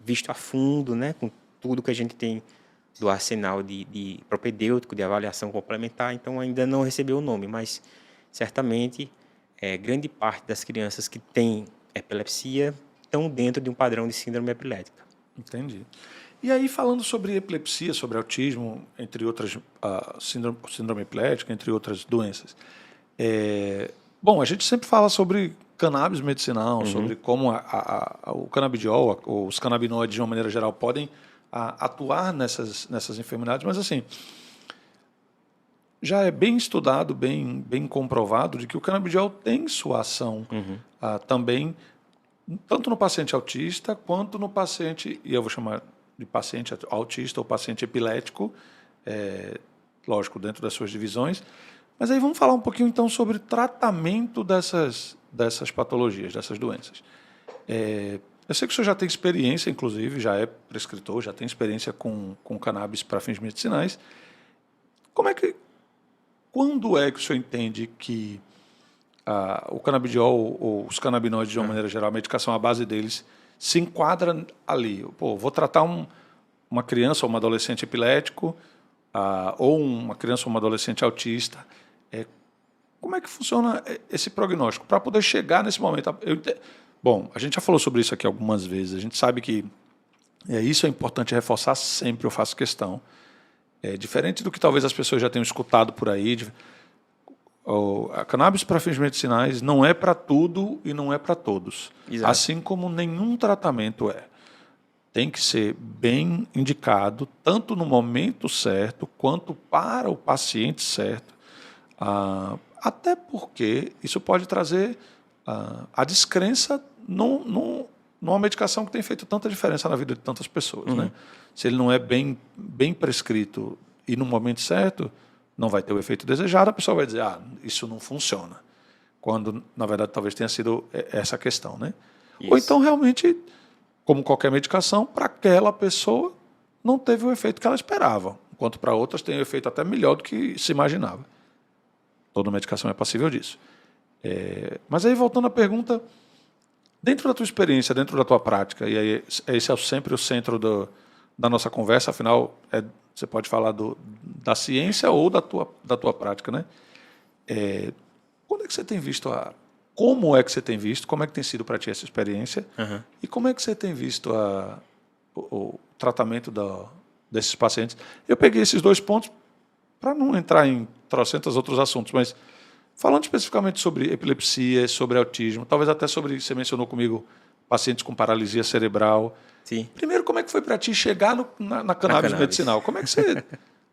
visto a fundo, né, com tudo que a gente tem do arsenal de propedêutico, de avaliação complementar, então ainda não recebeu o nome, mas certamente grande parte das crianças que têm epilepsia estão dentro de um padrão de síndrome epilética. Entendi. E aí, falando sobre epilepsia, sobre autismo, entre outras, síndrome epilética, entre outras doenças. Bom, a gente sempre fala sobre cannabis medicinal, sobre como o canabidiol, ou os canabinoides, de uma maneira geral, podem atuar nessas enfermidades, mas assim, já é bem estudado, bem comprovado, de que o canabidiol tem sua ação também, tanto no paciente autista, quanto no paciente, e eu vou chamar de paciente autista ou paciente epilético, lógico, dentro das suas divisões. Mas aí vamos falar um pouquinho, então, sobre tratamento dessas patologias, dessas doenças. Eu sei que o senhor já tem experiência, inclusive, já é prescritor, já tem experiência com cannabis para fins medicinais. Quando é que o senhor entende que o canabidiol ou os canabinoides, de uma maneira geral, a medicação à base deles, se enquadra ali? Vou tratar uma criança ou um adolescente epilético, ou uma criança ou um adolescente autista. Como é que funciona esse prognóstico para poder chegar nesse momento? Bom, a gente já falou sobre isso aqui algumas vezes. A gente sabe que isso é importante reforçar sempre, eu faço questão. Diferente do que talvez as pessoas já tenham escutado por aí, a cannabis para fins medicinais não é para tudo e não é para todos. Exato. Assim como nenhum tratamento é. Tem que ser bem indicado, tanto no momento certo, quanto para o paciente certo. Até porque isso pode trazer a descrença no numa medicação que tem feito tanta diferença na vida de tantas pessoas. Né? Se ele não é bem prescrito e no momento certo, não vai ter o efeito desejado, a pessoa vai dizer, isso não funciona. Quando, na verdade, talvez tenha sido essa questão. Né? Ou então, realmente, como qualquer medicação, para aquela pessoa não teve o efeito que ela esperava, enquanto para outras tem o efeito até melhor do que se imaginava. Toda medicação é passível disso. Mas aí, voltando à pergunta, dentro da tua experiência, dentro da tua prática, e aí esse é sempre o centro da nossa conversa, afinal, você pode falar da ciência ou da tua prática, né? Quando é que você tem visto como é que você tem visto, como é que tem sido para ti essa experiência, e como é que você tem visto o tratamento desses pacientes? Eu peguei esses 2 pontos para não entrar em trocentos outros assuntos, mas falando especificamente sobre epilepsia, sobre autismo, talvez até sobre, você mencionou comigo, pacientes com paralisia cerebral. Sim. Primeiro, como é que foi para ti chegar na cannabis medicinal? Como é que você...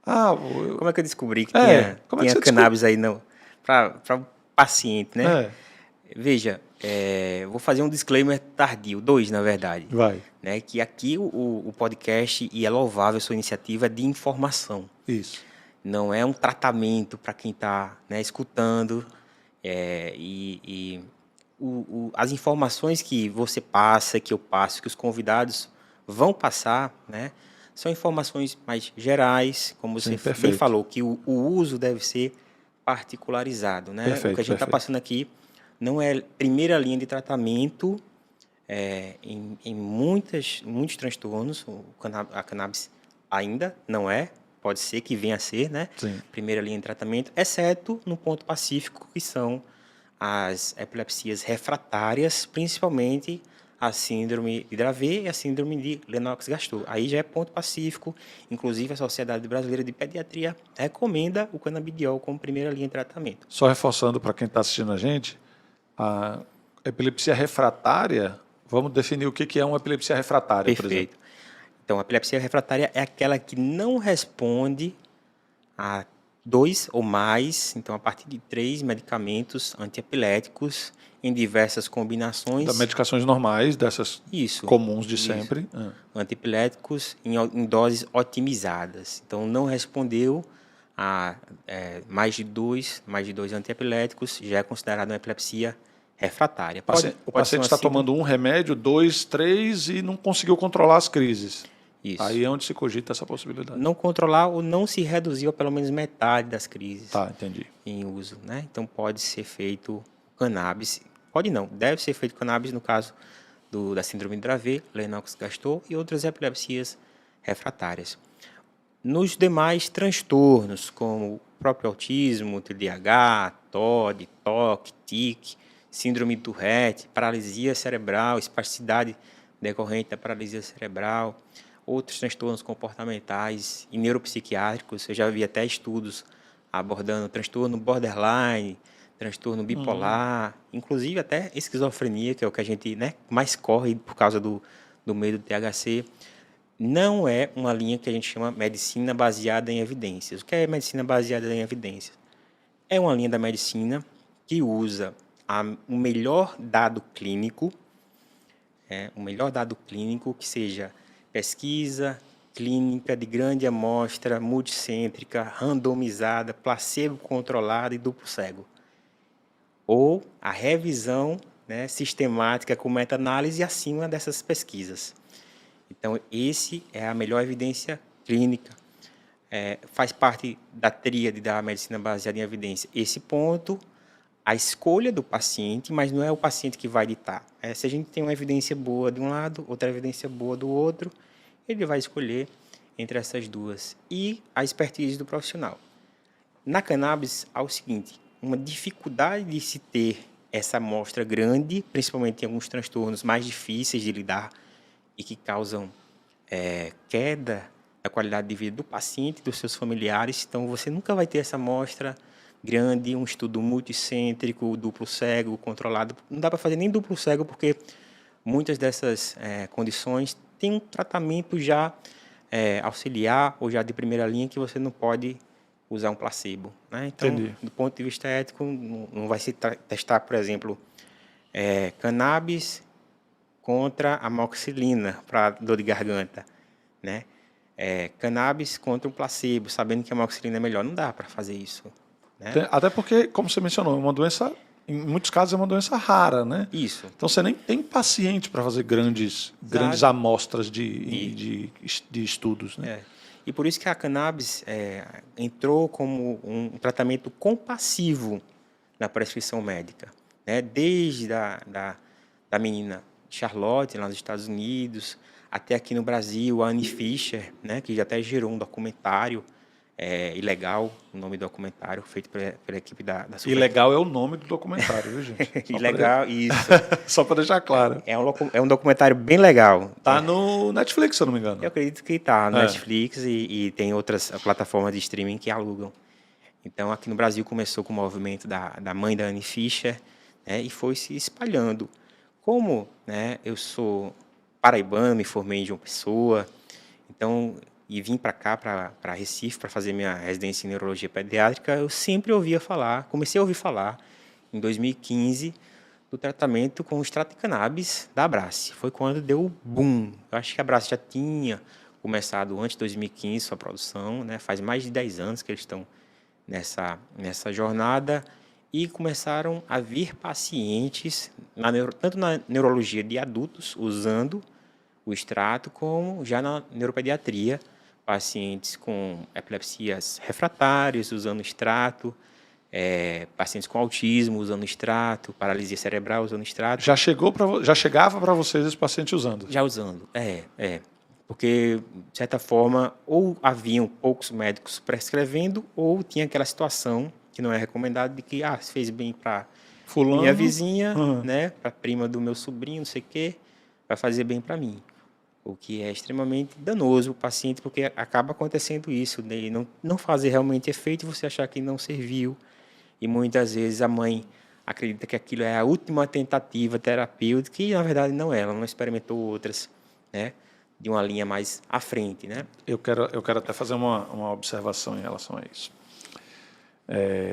Como é que eu descobri que como é que tinha você cannabis aí para o paciente, né? É. Veja, vou fazer um disclaimer tardio, 2, na verdade. Vai. Né? Que aqui o podcast, e é louvável a sua iniciativa, é de informação. Isso. Não é um tratamento para quem está, né, escutando. As informações que você passa, que eu passo, que os convidados vão passar, né, são informações mais gerais, como você bem falou, que o uso deve ser particularizado. Né? Perfeito, o que a gente está passando aqui não é primeira linha de tratamento em muitos transtornos. A cannabis ainda não é, pode ser que venha a ser, né? Primeira linha de tratamento, exceto no ponto pacífico, que são as epilepsias refratárias, principalmente a síndrome de Dravet e a síndrome de Lennox-Gastaut. Aí já é ponto pacífico. Inclusive, a Sociedade Brasileira de Pediatria recomenda o canabidiol como primeira linha de tratamento. Só reforçando para quem está assistindo a gente, a epilepsia refratária, vamos definir o que é uma epilepsia refratária, Perfeito. por exemplo. Então, a epilepsia refratária é aquela que não responde a 2 ou mais, então a partir de 3 medicamentos antiepiléticos em diversas combinações. Das medicações normais, dessas comuns de sempre. Antiepiléticos em doses otimizadas. Então, não respondeu a mais de dois antiepiléticos, já é considerado uma epilepsia refratária. O paciente está tomando um remédio, 2, 3 e não conseguiu controlar as crises. Isso. Aí é onde se cogita essa possibilidade. Não controlar ou não se reduziu a pelo menos metade das crises entendi. em uso. Né? Então, pode ser feito cannabis. Pode não, deve ser feito cannabis no caso da síndrome de Dravet, Lennox-Gastaut e outras epilepsias refratárias. Nos demais transtornos, como o próprio autismo, TDAH, TOD, TOC, TIC, síndrome de Tourette, paralisia cerebral, espasticidade decorrente da paralisia cerebral, outros transtornos comportamentais e neuropsiquiátricos. Eu já vi até estudos abordando transtorno borderline, transtorno bipolar, inclusive até esquizofrenia, que é o que a gente, né, mais corre por causa do medo do THC. Não é uma linha que a gente chama medicina baseada em evidências. O que é medicina baseada em evidências? É uma linha da medicina que usa o melhor dado clínico, que seja pesquisa clínica de grande amostra, multicêntrica, randomizada, placebo-controlada e duplo cego. Ou a revisão, né, sistemática com meta-análise acima dessas pesquisas. Então, esse é a melhor evidência clínica. Faz parte da tríade da medicina baseada em evidência. Esse ponto, a escolha do paciente, mas não é o paciente que vai ditar. Se a gente tem uma evidência boa de um lado, outra evidência boa do outro, ele vai escolher entre essas duas. E a expertise do profissional. Na cannabis, há o seguinte, uma dificuldade de se ter essa amostra grande, principalmente em alguns transtornos mais difíceis de lidar e que causam queda da qualidade de vida do paciente e dos seus familiares. Então, você nunca vai ter essa amostra grande, um estudo multicêntrico, duplo cego, controlado. Não dá para fazer nem duplo cego, porque muitas dessas condições têm um tratamento já auxiliar ou já de primeira linha que você não pode usar um placebo. Né? Então, do ponto de vista ético, não vai se testar, por exemplo, cannabis contra a amoxicilina para dor de garganta, né? Cannabis contra o placebo, sabendo que a amoxicilina é melhor. Não dá para fazer isso, né? Até porque, como você mencionou, é uma doença, em muitos casos, é uma doença rara, né? Isso. Então você nem tem paciente para fazer grandes amostras de estudos, né? E por isso que a cannabis entrou como um tratamento compassivo na prescrição médica, né? Desde da menina Charlotte, lá nos Estados Unidos, até aqui no Brasil, a Annie Fischer, né? Que já até gerou um documentário Ilegal, o nome do documentário, feito pela equipe da Super... Ilegal é o nome do documentário, viu, gente? Ilegal, isso. Só para deixar claro. É um documentário bem legal. Tá no Netflix, se eu não me engano. Eu acredito que está no Netflix e tem outras plataformas de streaming que alugam. Então, aqui no Brasil começou com o movimento da mãe da Annie Fischer, né, e foi se espalhando. Como, né, eu sou paraibano, me formei em João Pessoa, então, e vim para cá, para Recife, para fazer minha residência em neurologia pediátrica, eu sempre comecei a ouvir falar, em 2015, do tratamento com o extrato de cannabis da Abrace. Foi quando deu o boom. Eu acho que a Abrace já tinha começado antes de 2015 sua produção, né? Faz mais de 10 anos que eles estão nessa jornada, e começaram a vir pacientes, tanto na neurologia de adultos, usando o extrato, como já na neuropediatria, pacientes com epilepsias refratárias usando extrato, pacientes com autismo usando extrato, paralisia cerebral usando extrato. Já chegava para vocês esse paciente usando? Já usando, porque, de certa forma, ou haviam poucos médicos prescrevendo, ou tinha aquela situação que não é recomendado, de que se fez bem para minha vizinha, né, para a prima do meu sobrinho, não sei o quê, vai fazer bem para mim. O que é extremamente danoso para o paciente, porque acaba acontecendo isso, de não fazer realmente efeito, você achar que não serviu. E muitas vezes a mãe acredita que aquilo é a última tentativa terapêutica, e na verdade não é, ela não experimentou outras, né, de uma linha mais à frente, né? Eu quero até fazer uma observação em relação a isso.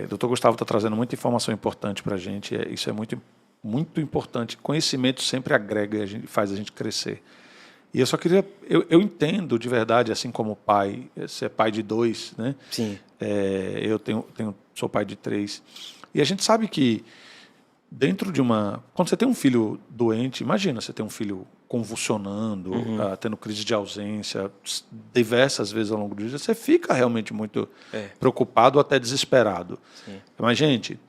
O Dr. Gustavo está trazendo muita informação importante para a gente, isso é muito, muito importante. Conhecimento sempre agrega e faz a gente crescer. E eu só queria... Eu entendo de verdade, assim como pai, você é pai de 2, né? Sim. Eu sou pai de 3. E a gente sabe que dentro de uma... Quando você tem um filho doente, imagina, você tem um filho convulsionando, tendo crise de ausência diversas vezes ao longo do dia, você fica realmente muito preocupado, até desesperado. Sim. Mas, gente,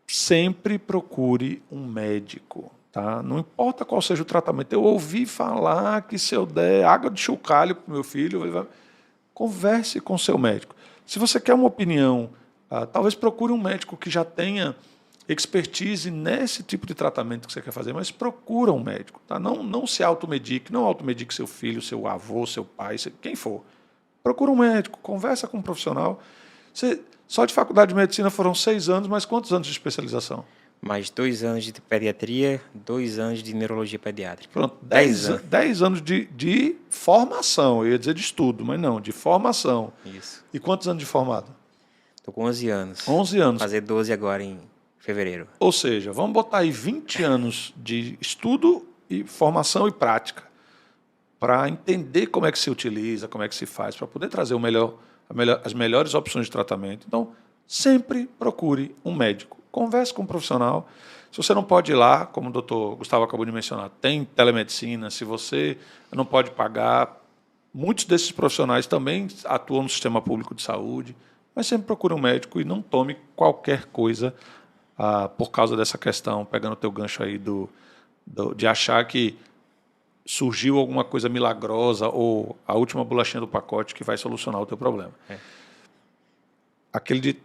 sempre procure um médico. Tá? Não importa qual seja o tratamento. Eu ouvi falar que se eu der água de chocalho para o meu filho, converse com o seu médico. Se você quer uma opinião, talvez procure um médico que já tenha expertise nesse tipo de tratamento que você quer fazer, mas procura um médico. Tá? Não se automedique, não automedique seu filho, seu avô, seu pai, quem for. Procura um médico, conversa com um profissional. Só de faculdade de medicina foram 6 anos, mas quantos anos de especialização? Mais 2 anos de pediatria, 2 anos de neurologia pediátrica. Pronto, 10 anos de formação. Eu ia dizer de estudo, mas não, de formação. Isso. E quantos anos de formado? Estou com 11 anos. 11 anos. Fazer 12 agora em fevereiro. Ou seja, vamos botar aí 20 anos de estudo e formação e prática para entender como é que se utiliza, como é que se faz, para poder trazer as melhores opções de tratamento. Então, sempre procure um médico. Converse com um profissional. Se você não pode ir lá, como o doutor Gustavo acabou de mencionar, tem telemedicina. Se você não pode pagar, muitos desses profissionais também atuam no sistema público de saúde, mas sempre procure um médico e não tome qualquer coisa por causa dessa questão, pegando o teu gancho aí de achar que surgiu alguma coisa milagrosa ou a última bolachinha do pacote que vai solucionar o teu problema.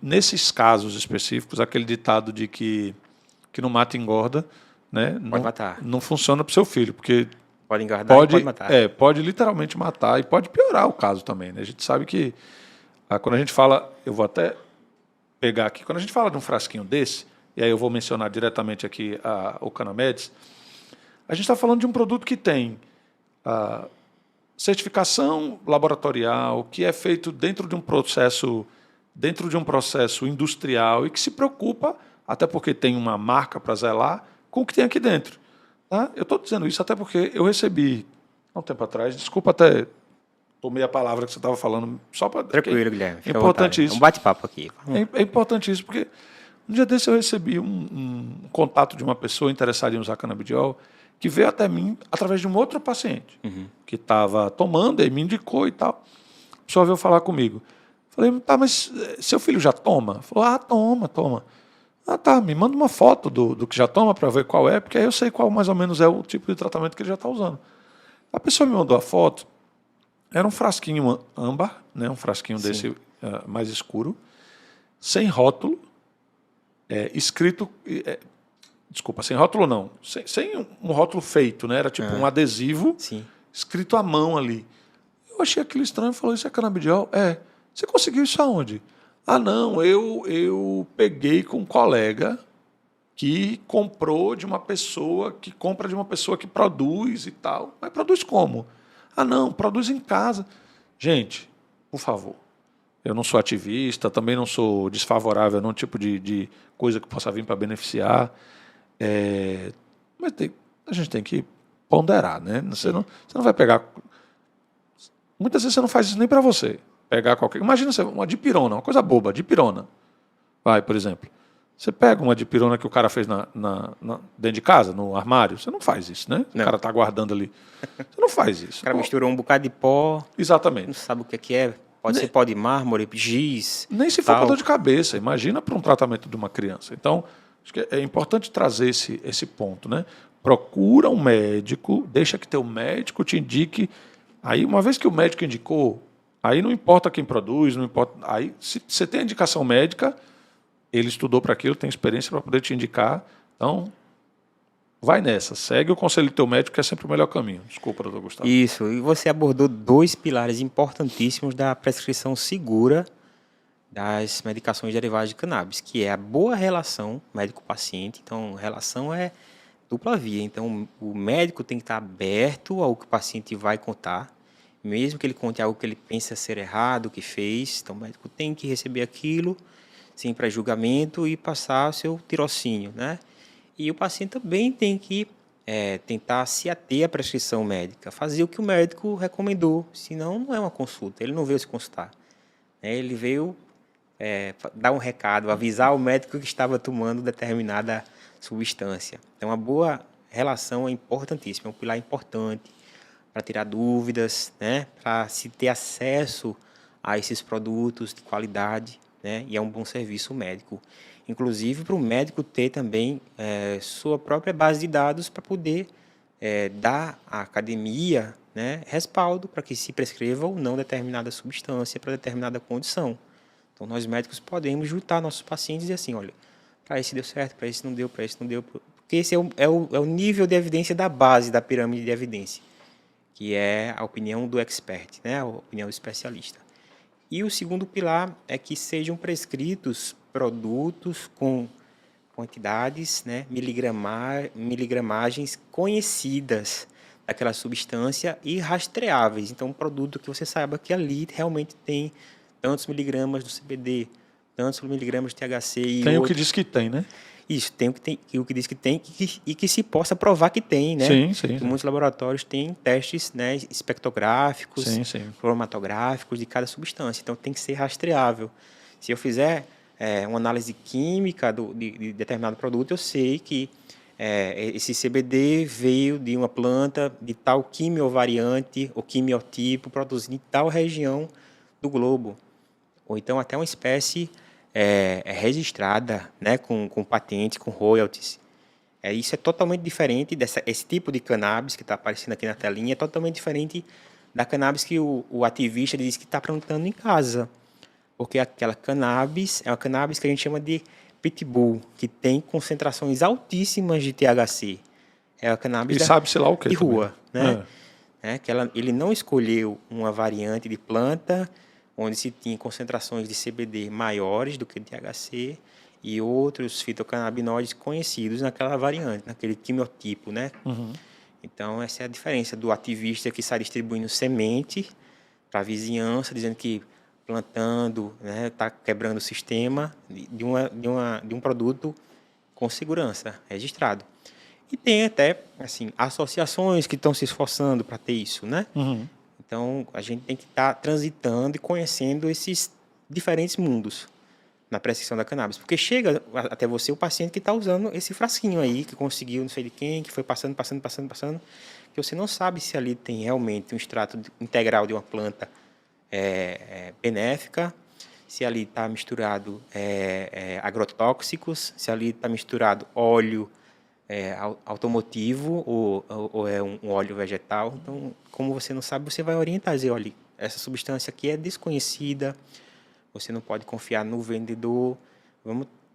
Nesses casos específicos, aquele ditado de que não mata engorda, né? Pode matar. Não funciona para o seu filho, porque pode engordar e pode matar. Pode literalmente matar e pode piorar o caso também. Né? A gente sabe que quando a gente fala, eu vou até pegar aqui, quando a gente fala de um frasquinho desse, e aí eu vou mencionar diretamente aqui o Canamedes, a gente está falando de um produto que tem certificação laboratorial, que é feito dentro de um processo industrial e que se preocupa, até porque tem uma marca para zelar, com o que tem aqui dentro. Tá? Eu estou dizendo isso até porque eu recebi, há um tempo atrás, desculpa até tomei a palavra que você estava falando, só para... Tranquilo, Guilherme. É Fica à importante vontade. É isso. um bate-papo aqui. É importante isso, porque um dia desse eu recebi um contato de uma pessoa interessada em usar canabidiol que veio até mim através de um outro paciente que estava tomando e me indicou e tal. A pessoa veio falar comigo. Falei, tá, mas seu filho já toma? Falou, toma, toma. Ah, tá, me manda uma foto do que já toma para ver qual é, porque aí eu sei qual mais ou menos é o tipo de tratamento que ele já está usando. A pessoa me mandou a foto, era um frasquinho âmbar, né, um frasquinho Sim. desse mais escuro, sem rótulo, escrito... desculpa, sem rótulo não, sem um rótulo feito, né, era tipo um adesivo Sim. escrito à mão ali. Eu achei aquilo estranho e falei, isso é canabidiol? É. Você conseguiu isso aonde? Ah, não, eu peguei com um colega que comprou de uma pessoa, que compra de uma pessoa que produz e tal. Mas produz como? Ah, não, produz em casa. Gente, por favor, eu não sou ativista, também não sou desfavorável a nenhum tipo de coisa que possa vir para beneficiar. Mas a gente tem que ponderar, né? Você não vai pegar... Muitas vezes você não faz isso nem para você. Pegar qualquer... Imagina você, uma dipirona, uma coisa boba, dipirona. Vai, por exemplo. Você pega uma dipirona que o cara fez dentro de casa, no armário, você não faz isso, né? Não. O cara está guardando ali. Você não faz isso. O cara misturou um bocado de pó, não Exatamente. sabe o que é. Pode ser pó de mármore, giz. Nem se for para dor de cabeça. Imagina para um tratamento de uma criança. Então, acho que é importante trazer esse ponto, né? Procura um médico, deixa que teu médico te indique. Aí, uma vez que o médico indicou, aí não importa quem produz, não importa. Aí, se você tem a indicação médica, ele estudou para aquilo, tem experiência para poder te indicar. Então, vai nessa. Segue o conselho do teu médico, que é sempre o melhor caminho. Desculpa, doutor Gustavo. Isso, e você abordou 2 pilares importantíssimos da prescrição segura das medicações derivadas de cannabis, que é a boa relação médico-paciente. Então, relação é dupla via. Então, o médico tem que estar aberto ao que o paciente vai contar, mesmo que ele conte algo que ele pensa ser errado, que fez. Então, o médico tem que receber aquilo sem pré-julgamento e passar o seu tirocínio, né? E o paciente também tem que tentar se ater à prescrição médica, fazer o que o médico recomendou, senão não é uma consulta, ele não veio se consultar. Ele veio dar um recado, avisar o médico que estava tomando determinada substância. Então, uma boa relação é importantíssima, é um pilar importante para tirar dúvidas, né? Para se ter acesso a esses produtos de qualidade, né? E é um bom serviço médico. Inclusive, para o médico ter também sua própria base de dados para poder dar à academia, né, respaldo para que se prescreva ou não determinada substância para determinada condição. Então, nós médicos podemos juntar nossos pacientes e dizer assim, olha, para esse deu certo, para esse não deu, para esse não deu. Porque esse é o nível de evidência da base da pirâmide de evidência, que é a opinião do expert, né, a opinião do especialista. E o segundo pilar é que sejam prescritos produtos com quantidades, né, miligramagens conhecidas daquela substância e rastreáveis. Então, um produto que você saiba que ali realmente tem tantos miligramas do CBD, tantos miligramas de THC e Tem o outros. que diz que tem, né? Isso, tem o que diz que tem e que se possa provar que tem, né? Sim, sim. Muitos laboratórios têm testes, né, espectrográficos, cromatográficos de cada substância. Então, tem que ser rastreável. Se eu fizer uma análise química de determinado produto, eu sei que esse CBD veio de uma planta de tal quimiovariante ou quimiotipo produzido em tal região do globo. Ou então até uma espécie registrada, né, com patente, com royalties. Isso é totalmente diferente esse tipo de cannabis que está aparecendo aqui na telinha, é totalmente diferente da cannabis que o ativista diz que está plantando em casa. Porque aquela cannabis é uma cannabis que a gente chama de pitbull, que tem concentrações altíssimas de THC. É a cannabis sabe-se lá o quê de rua, também. né? Que ele não escolheu uma variante de planta onde se tinha concentrações de CBD maiores do que de THC e outros fitocannabinoides conhecidos naquela variante, naquele quimiotipo, né? Uhum. Então, essa é a diferença do ativista que sai distribuindo semente para a vizinhança, dizendo que plantando, né, está quebrando o sistema de um produto com segurança, registrado. E tem até assim associações que estão se esforçando para ter isso, né? Uhum. Então, a gente tem que estar transitando e conhecendo esses diferentes mundos na prescrição da cannabis. Porque chega até você o paciente que está usando esse frasquinho aí, que conseguiu não sei de quem, que foi passando, que você não sabe se ali tem realmente um extrato integral de uma planta benéfica, se ali está misturado agrotóxicos, se ali está misturado óleo automotivo ou é um óleo vegetal. Então, como você não sabe, você vai orientar, dizer, olha, essa substância aqui é desconhecida, você não pode confiar no vendedor,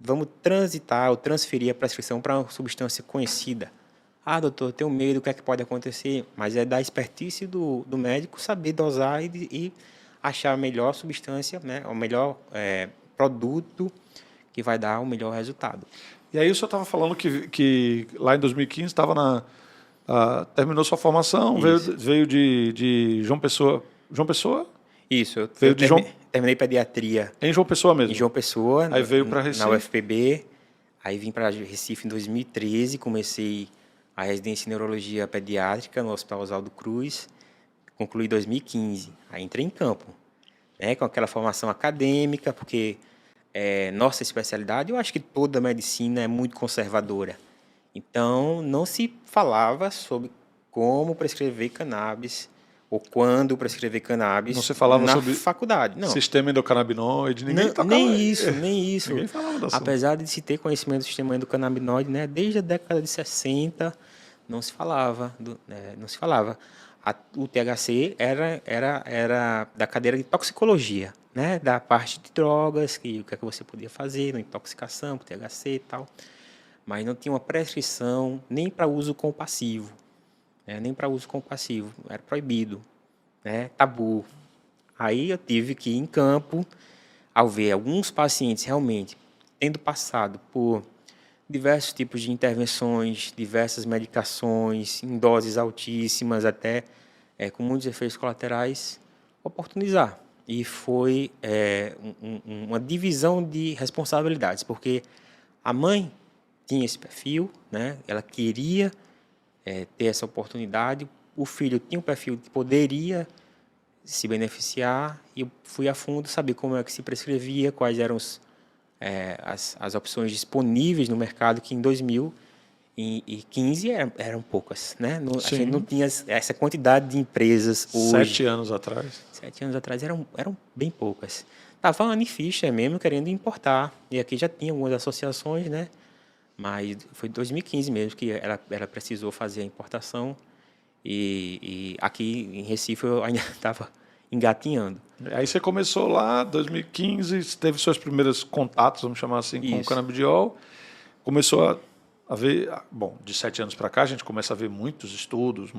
vamos transitar ou transferir a prescrição para uma substância conhecida. Ah, doutor, eu tenho medo, o que é que pode acontecer? Mas é da expertise do médico saber dosar e achar a melhor substância, né, o melhor produto que vai dar o melhor resultado. E aí o senhor estava falando que lá em 2015 estava terminou sua formação, veio de João Pessoa. João Pessoa? Isso, Veio eu de João, terminei pediatria em João Pessoa mesmo. em João Pessoa, Aí veio para Recife. na UFPB, aí vim para Recife em 2013, comecei a residência em neurologia pediátrica no Hospital Oswaldo Cruz, concluí em 2015, aí entrei em campo, né, com aquela formação acadêmica, porque nossa especialidade, eu acho que toda a medicina é muito conservadora. Então, não se falava sobre como prescrever cannabis ou quando prescrever cannabis Não se falava na sobre faculdade. Não, sistema endocannabinoide, ninguém tocava. nem isso, nem isso. Ninguém falava do assunto. Apesar de se ter conhecimento do sistema endocannabinoide, né, desde a década de 60, não se falava. Não se falava. O THC era da cadeira de toxicologia, né, da parte de drogas, o que é que você podia fazer, na intoxicação, com THC e tal. Mas não tinha uma prescrição nem para uso compassivo. Nem para uso compassivo. Era proibido, né, tabu. Aí eu tive que ir em campo, ao ver alguns pacientes realmente tendo passado por diversos tipos de intervenções, diversas medicações, em doses altíssimas, até com muitos efeitos colaterais, oportunizar. E foi uma divisão de responsabilidades, porque a mãe tinha esse perfil, né? Ela queria ter essa oportunidade, o filho tinha um perfil que poderia se beneficiar, e eu fui a fundo saber como é que se prescrevia, quais eram as opções disponíveis no mercado, que em 2015 eram poucas, né? A gente não tinha essa quantidade de empresas hoje. 7 anos atrás. 7 anos atrás eram bem poucas. Estava a Anificha mesmo querendo importar, e aqui já tinha algumas associações, né? Mas foi em 2015 mesmo que ela precisou fazer a importação, e aqui em Recife eu ainda estava engatinhando. Aí você começou lá, 2015, teve seus primeiros contatos, vamos chamar assim, com o canabidiol. Começou a ver, bom, de 7 anos para cá a gente começa a ver muitos estudos,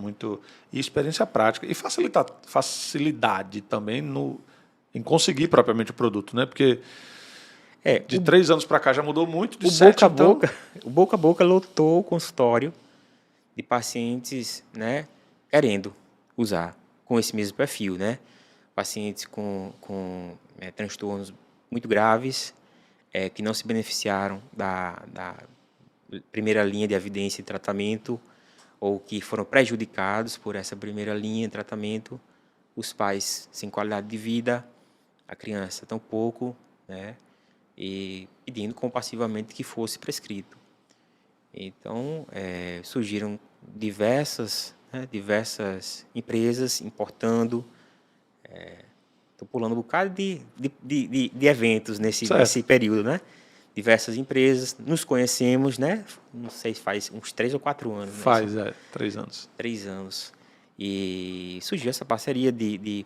e experiência prática e facilidade também em conseguir propriamente o produto, né? Porque de 3 anos para cá já mudou muito, de 7 então... O boca a boca lotou o consultório de pacientes, né, querendo usar com esse mesmo perfil, né? Pacientes com transtornos muito graves, que não se beneficiaram da primeira linha de evidência e tratamento, ou que foram prejudicados por essa primeira linha de tratamento, os pais sem qualidade de vida, a criança tão pouco, né, e pedindo compassivamente que fosse prescrito. Então, surgiram diversas empresas importando. Estou pulando um bocado de eventos nesse período, né? Diversas empresas, nos conhecemos, né? Não sei se faz uns 3 ou 4 anos. Faz, 3 anos. 3 anos. E surgiu essa parceria de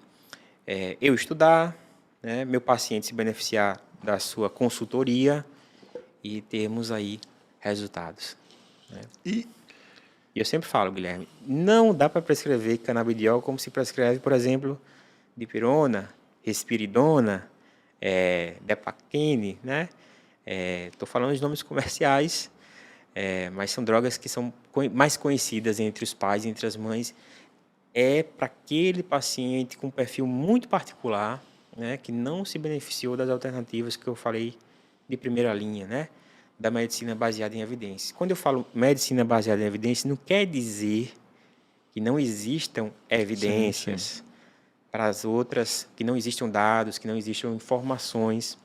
eu estudar, né? Meu paciente se beneficiar da sua consultoria e termos aí resultados, né? E eu sempre falo, Guilherme, não dá para prescrever canabidiol como se prescreve, por exemplo, dipirona, risperidona, Depaquene, né? Estou falando de nomes comerciais, mas são drogas que são mais conhecidas entre os pais, entre as mães. É para aquele paciente com um perfil muito particular, né, que não se beneficiou das alternativas que eu falei de primeira linha, né? da medicina baseada em evidências. Quando eu falo medicina baseada em evidências, não quer dizer que não existam evidências para as outras, que não existam dados, que não existam informações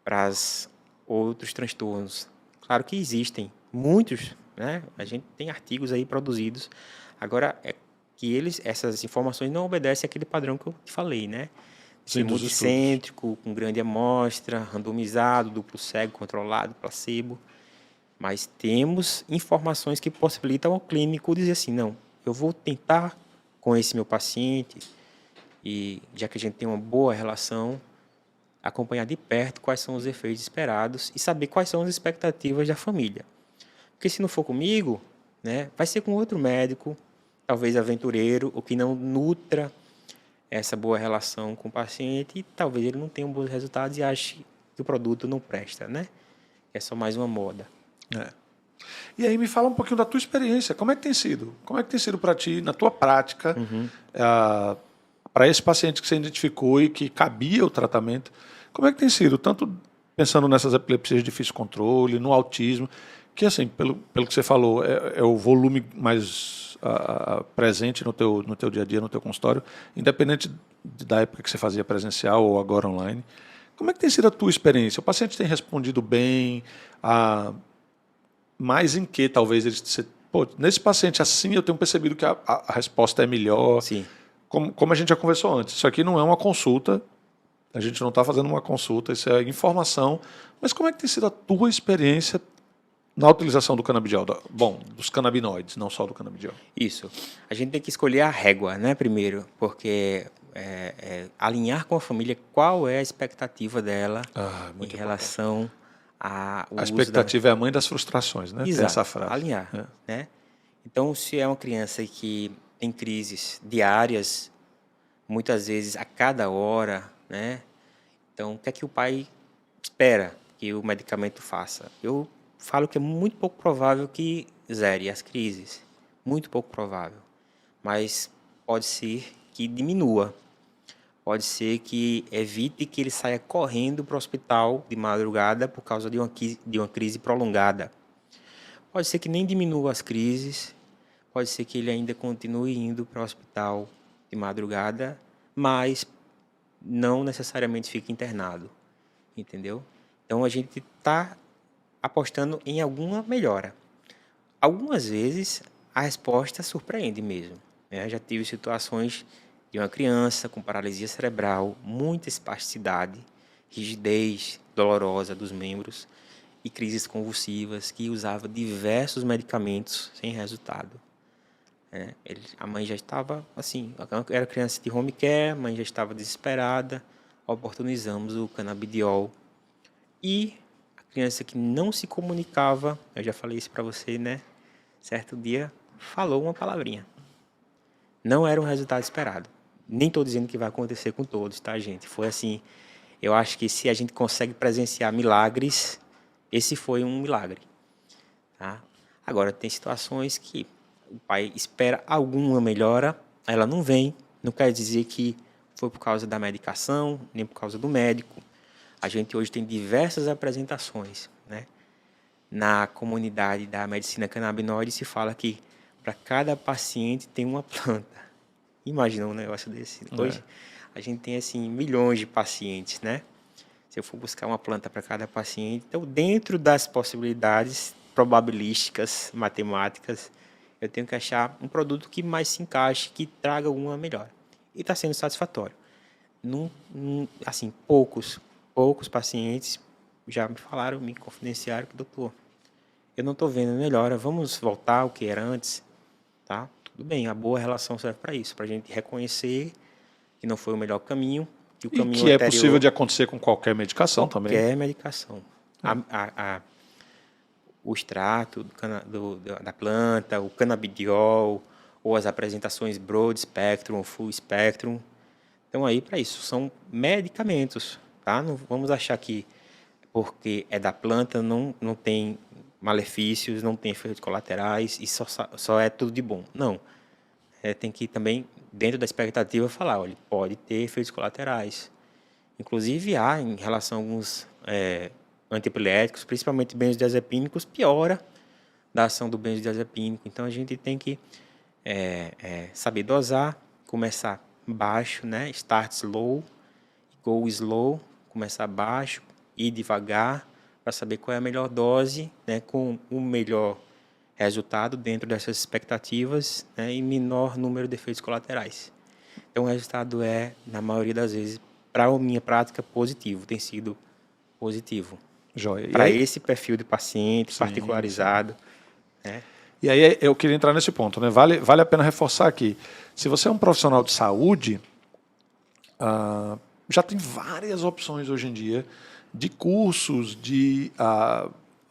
para os outros transtornos. Claro que existem muitos, né? A gente tem artigos aí produzidos. Agora, é que essas informações não obedecem àquele padrão que eu te falei, né? Sim, Ser dos multicêntrico, com grande amostra, randomizado, duplo cego, controlado, placebo. Mas temos informações que possibilitam ao clínico dizer assim, não, eu vou tentar com esse meu paciente, e já que a gente tem uma boa relação, acompanhar de perto quais são os efeitos esperados e saber quais são as expectativas da família. Porque se não for comigo, né, vai ser com outro médico, talvez aventureiro, ou que não nutra essa boa relação com o paciente, e talvez ele não tenha bons resultados e ache que o produto não presta, né? É só mais uma moda. É. E aí me fala um pouquinho da tua experiência. Como é que tem sido? Como é que tem sido para ti, na tua prática, para esse paciente que você identificou e que cabia o tratamento? Como é que tem sido? Tanto pensando nessas epilepsias de difícil controle, no autismo, que assim, pelo que você falou, é o volume mais presente no teu dia a dia, no teu consultório, independente da época que você fazia presencial ou agora online. Como é que tem sido a tua experiência? O paciente tem respondido bem? Mais em que talvez ele nesse paciente assim eu tenho percebido que a resposta é melhor. Sim. Como a gente já conversou antes, isso aqui não é uma consulta, a gente não está fazendo uma consulta, isso é informação. Mas como é que tem sido a tua experiência na utilização do canabidiol? Bom, dos canabinoides, não só do canabidiol. Isso. A gente tem que escolher a régua, né, primeiro, porque alinhar com a família qual é a expectativa dela em relação a A expectativa é a mãe das frustrações, né? Exato, Tem essa frase. alinhar, né? Então, se é uma criança que tem crises diárias, muitas vezes a cada hora, né? Então, o que é que o pai espera que o medicamento faça? Eu falo que é muito pouco provável que zere as crises, muito pouco provável, mas pode ser que diminua. Pode ser que evite que ele saia correndo para o hospital de madrugada por causa de uma crise prolongada. Pode ser que nem diminua as crises, pode ser que ele ainda continue indo para o hospital de madrugada, mas não necessariamente fique internado, entendeu? Então a gente está apostando em alguma melhora. Algumas vezes a resposta surpreende mesmo, né? Já tive situações de uma criança com paralisia cerebral, muita espasticidade, rigidez dolorosa dos membros e crises convulsivas, que usava diversos medicamentos sem resultado. A mãe já estava assim, era criança de home care, a mãe já estava desesperada, oportunizamos o canabidiol. E a criança que não se comunicava, eu já falei isso para você, né? Certo dia, falou uma palavrinha. Não era um resultado esperado. Nem estou dizendo que vai acontecer com todos, tá, gente? Foi assim, eu acho que se a gente consegue presenciar milagres, esse foi um milagre, tá? Agora, tem situações que o pai espera alguma melhora, ela não vem, não quer dizer que foi por causa da medicação, nem por causa do médico. A gente hoje tem diversas apresentações, né? Na comunidade da medicina canabinoide se fala que para cada paciente tem uma planta. Imagina um negócio desse. Hoje a gente tem assim milhões de pacientes, né? Se eu for buscar uma planta para cada paciente, então dentro das possibilidades probabilísticas, matemáticas, eu tenho que achar um produto que mais se encaixe, que traga alguma melhora. E está sendo satisfatório. Assim, poucos pacientes já me falaram, me confidenciaram que, doutor, eu não estou vendo melhora, vamos voltar ao que era antes, tá? Tudo bem, a boa relação serve para isso, para a gente reconhecer que não foi o melhor caminho, que o E caminho que é anterior, possível de acontecer com qualquer medicação também. qualquer medicação. O extrato da planta, o canabidiol, ou as apresentações broad spectrum, full spectrum, estão aí para isso. São medicamentos, tá? Não vamos achar que porque é da planta não tem malefícios, não tem efeitos colaterais e só é tudo de bom. Não. Tem que também, dentro da expectativa, falar, olha, pode ter efeitos colaterais. Inclusive, há, em relação a alguns antiepiléticos, principalmente benzodiazepínicos, piora da ação do benzodiazepínico. Então, a gente tem que saber dosar, começar baixo, né? Start slow, go slow, começar baixo, ir devagar, para saber qual é a melhor dose, né? Com o melhor resultado dentro dessas expectativas, né? E menor número de efeitos colaterais. Então, o resultado na maioria das vezes, para a minha prática, positivo, tem sido positivo. Joia. Para esse perfil de paciente particularizado. Né? E aí eu queria entrar nesse ponto, né? Vale a pena reforçar aqui. Se você é um profissional de saúde, já tem várias opções hoje em dia de cursos,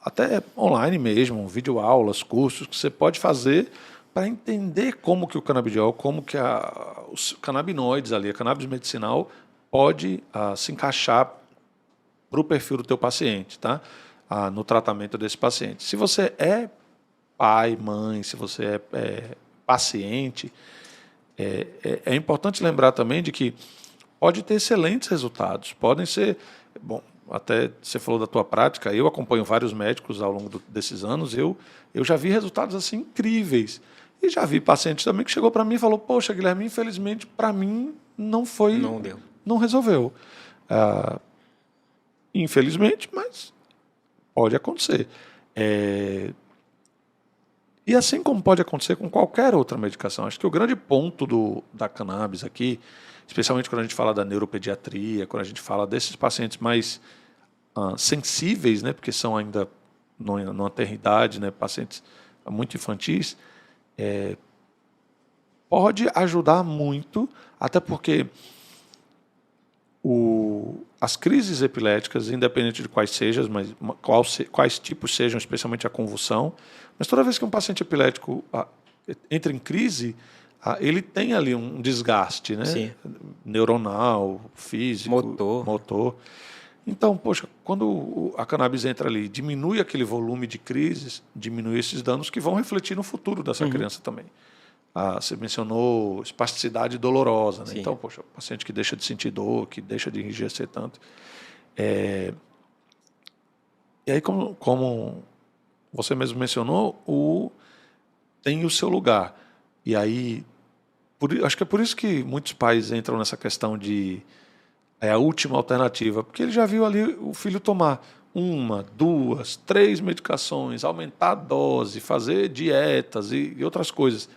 até online mesmo, videoaulas, cursos que você pode fazer para entender como que o canabidiol, como que os canabinoides ali, a cannabis medicinal, pode se encaixar para o perfil do teu paciente, tá? No tratamento desse paciente. Se você é pai, mãe, se você é paciente, é importante lembrar também de que pode ter excelentes resultados, podem ser, bom, até você falou da tua prática, eu acompanho vários médicos ao longo desses anos, eu já vi resultados assim incríveis, e já vi pacientes também que chegou para mim e falou, poxa, Guilherme, infelizmente para mim não foi, Não deu. não resolveu. Infelizmente, mas pode acontecer. E assim como pode acontecer com qualquer outra medicação, acho que o grande ponto da cannabis aqui, especialmente quando a gente fala da neuropediatria, quando a gente fala desses pacientes mais sensíveis, né, porque são ainda numa tenridade, né, pacientes muito infantis, pode ajudar muito, até porque as crises epiléticas, independente de quais sejam, mas quais tipos sejam, especialmente a convulsão, mas toda vez que um paciente epilético entra em crise, ele tem ali um desgaste, né? Sim. Neuronal, físico, motor. Então, poxa, quando a cannabis entra ali, diminui aquele volume de crises, diminui esses danos que vão refletir no futuro dessa criança também. Você mencionou espasticidade dolorosa, né? Então, poxa, o paciente que deixa de sentir dor, que deixa de enrijecer tanto. E aí, como você mesmo mencionou, tem o seu lugar. E aí, acho que é por isso que muitos pais entram nessa questão de a última alternativa, porque ele já viu ali o filho tomar 1, 2, 3 medicações, aumentar a dose, fazer dietas e outras coisas,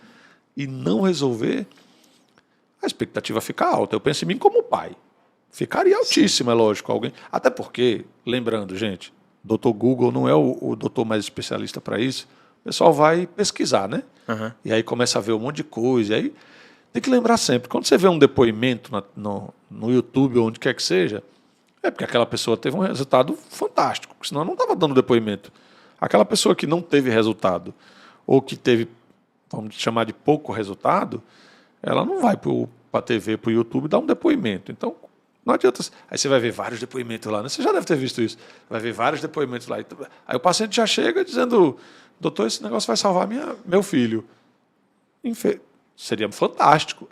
e não resolver, a expectativa fica alta. Eu penso em mim como pai. Ficaria altíssima, é lógico. Até porque, lembrando, gente, Dr. Google não é o doutor mais especialista para isso. O pessoal vai pesquisar, né? Uhum. E aí começa a ver um monte de coisa. E aí tem que lembrar sempre, quando você vê um depoimento no YouTube ou onde quer que seja, é porque aquela pessoa teve um resultado fantástico, senão não estava dando depoimento. Aquela pessoa que não teve resultado, ou que teve, vamos chamar de pouco resultado, ela não vai para a TV, para o YouTube dar um depoimento. Então, não adianta. Aí você vai ver vários depoimentos lá, né? Você já deve ter visto isso. Vai ver vários depoimentos lá. Aí o paciente já chega dizendo, doutor, esse negócio vai salvar meu filho. Seria fantástico.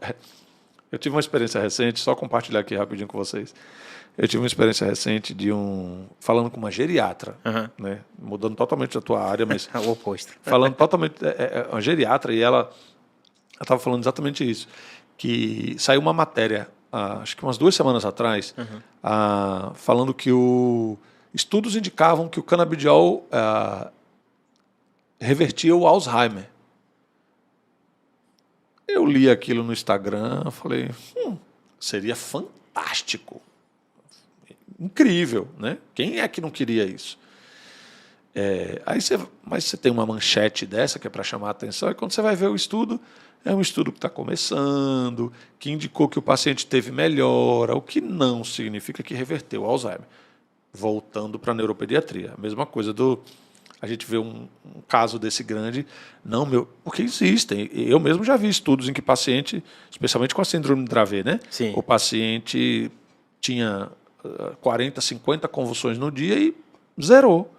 Eu tive uma experiência recente, só compartilhar aqui rapidinho com vocês. Eu tive uma experiência recente falando com uma geriatra, né? Mudando totalmente da tua área, mas o oposto. Falando totalmente, uma geriatra, e ela estava falando exatamente isso, que saiu uma matéria, acho que umas 2 semanas atrás, falando que estudos indicavam que o canabidiol revertia o Alzheimer. Eu li aquilo no Instagram, falei, seria fantástico, incrível, né? Quem é que não queria isso? Mas você tem uma manchete dessa que é para chamar a atenção, e quando você vai ver o estudo, é um estudo que está começando, que indicou que o paciente teve melhora, o que não significa que reverteu o Alzheimer. Voltando para a neuropediatria, a mesma coisa a gente vê um caso desse grande, porque existem. Eu mesmo já vi estudos em que paciente, especialmente com a síndrome de Dravet, né? Sim. O paciente tinha 40, 50 convulsões no dia e zerou.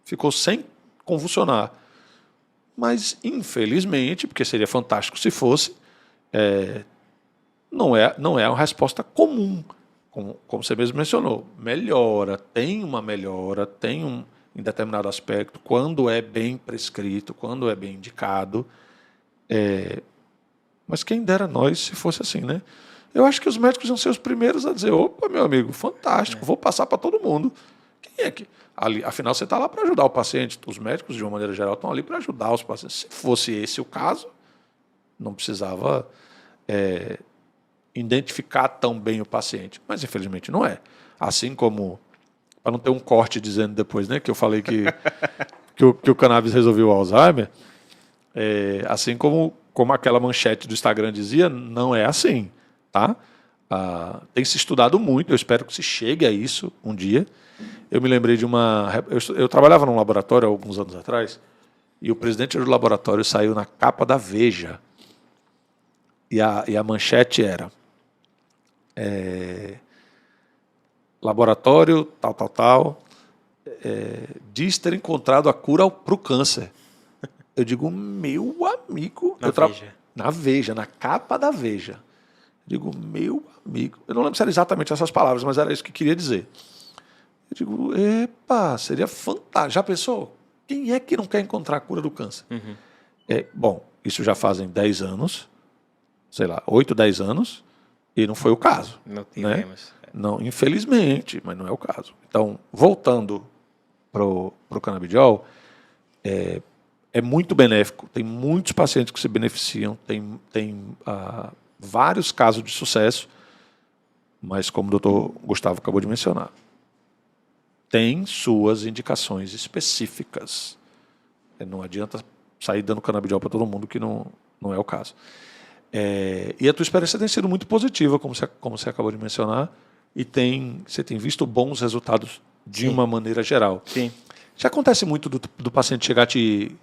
Ficou sem convulsionar. Mas, infelizmente, porque seria fantástico se fosse, não é uma resposta comum. como você mesmo mencionou, melhora, tem uma melhora, em determinado aspecto, quando é bem prescrito, quando é bem indicado. Mas quem dera nós se fosse assim, né? Eu acho que os médicos iam ser os primeiros a dizer, opa, meu amigo, fantástico, vou passar para todo mundo. Quem é que... Ali, afinal, você está lá para ajudar o paciente. Os médicos, de uma maneira geral, estão ali para ajudar os pacientes. Se fosse esse o caso, não precisava identificar tão bem o paciente. Mas, infelizmente, não é. Assim como, para não ter um corte dizendo depois, né, que eu falei que o cannabis resolveu o Alzheimer, assim como aquela manchete do Instagram dizia, não é assim, tá? Tem se estudado muito, eu espero que se chegue a isso um dia. Eu me lembrei de eu trabalhava num laboratório há alguns anos atrás, e o presidente do laboratório saiu na capa da Veja. E a manchete era laboratório tal, diz ter encontrado a cura para o câncer. Eu digo, meu amigo... Veja. Na Veja, na capa da Veja. Eu digo, meu amigo... Eu não lembro se eram exatamente essas palavras, mas era isso que queria dizer. Eu digo, epa, seria fantástico. Já pensou? Quem é que não quer encontrar a cura do câncer? Uhum. Bom, isso já fazem 10 anos, sei lá, 8, 10 anos, e não foi o caso. Não tivemos. Né? Não, infelizmente, mas não é o caso. Então, voltando para o canabidiol, é muito benéfico, tem muitos pacientes que se beneficiam, tem vários casos de sucesso, mas como o doutor Gustavo acabou de mencionar, tem suas indicações específicas. Não adianta sair dando canabidiol para todo mundo, que não é o caso. E a tua experiência tem sido muito positiva, como você acabou de mencionar, e você tem visto bons resultados de uma maneira geral. Sim. Já acontece muito do paciente chegar te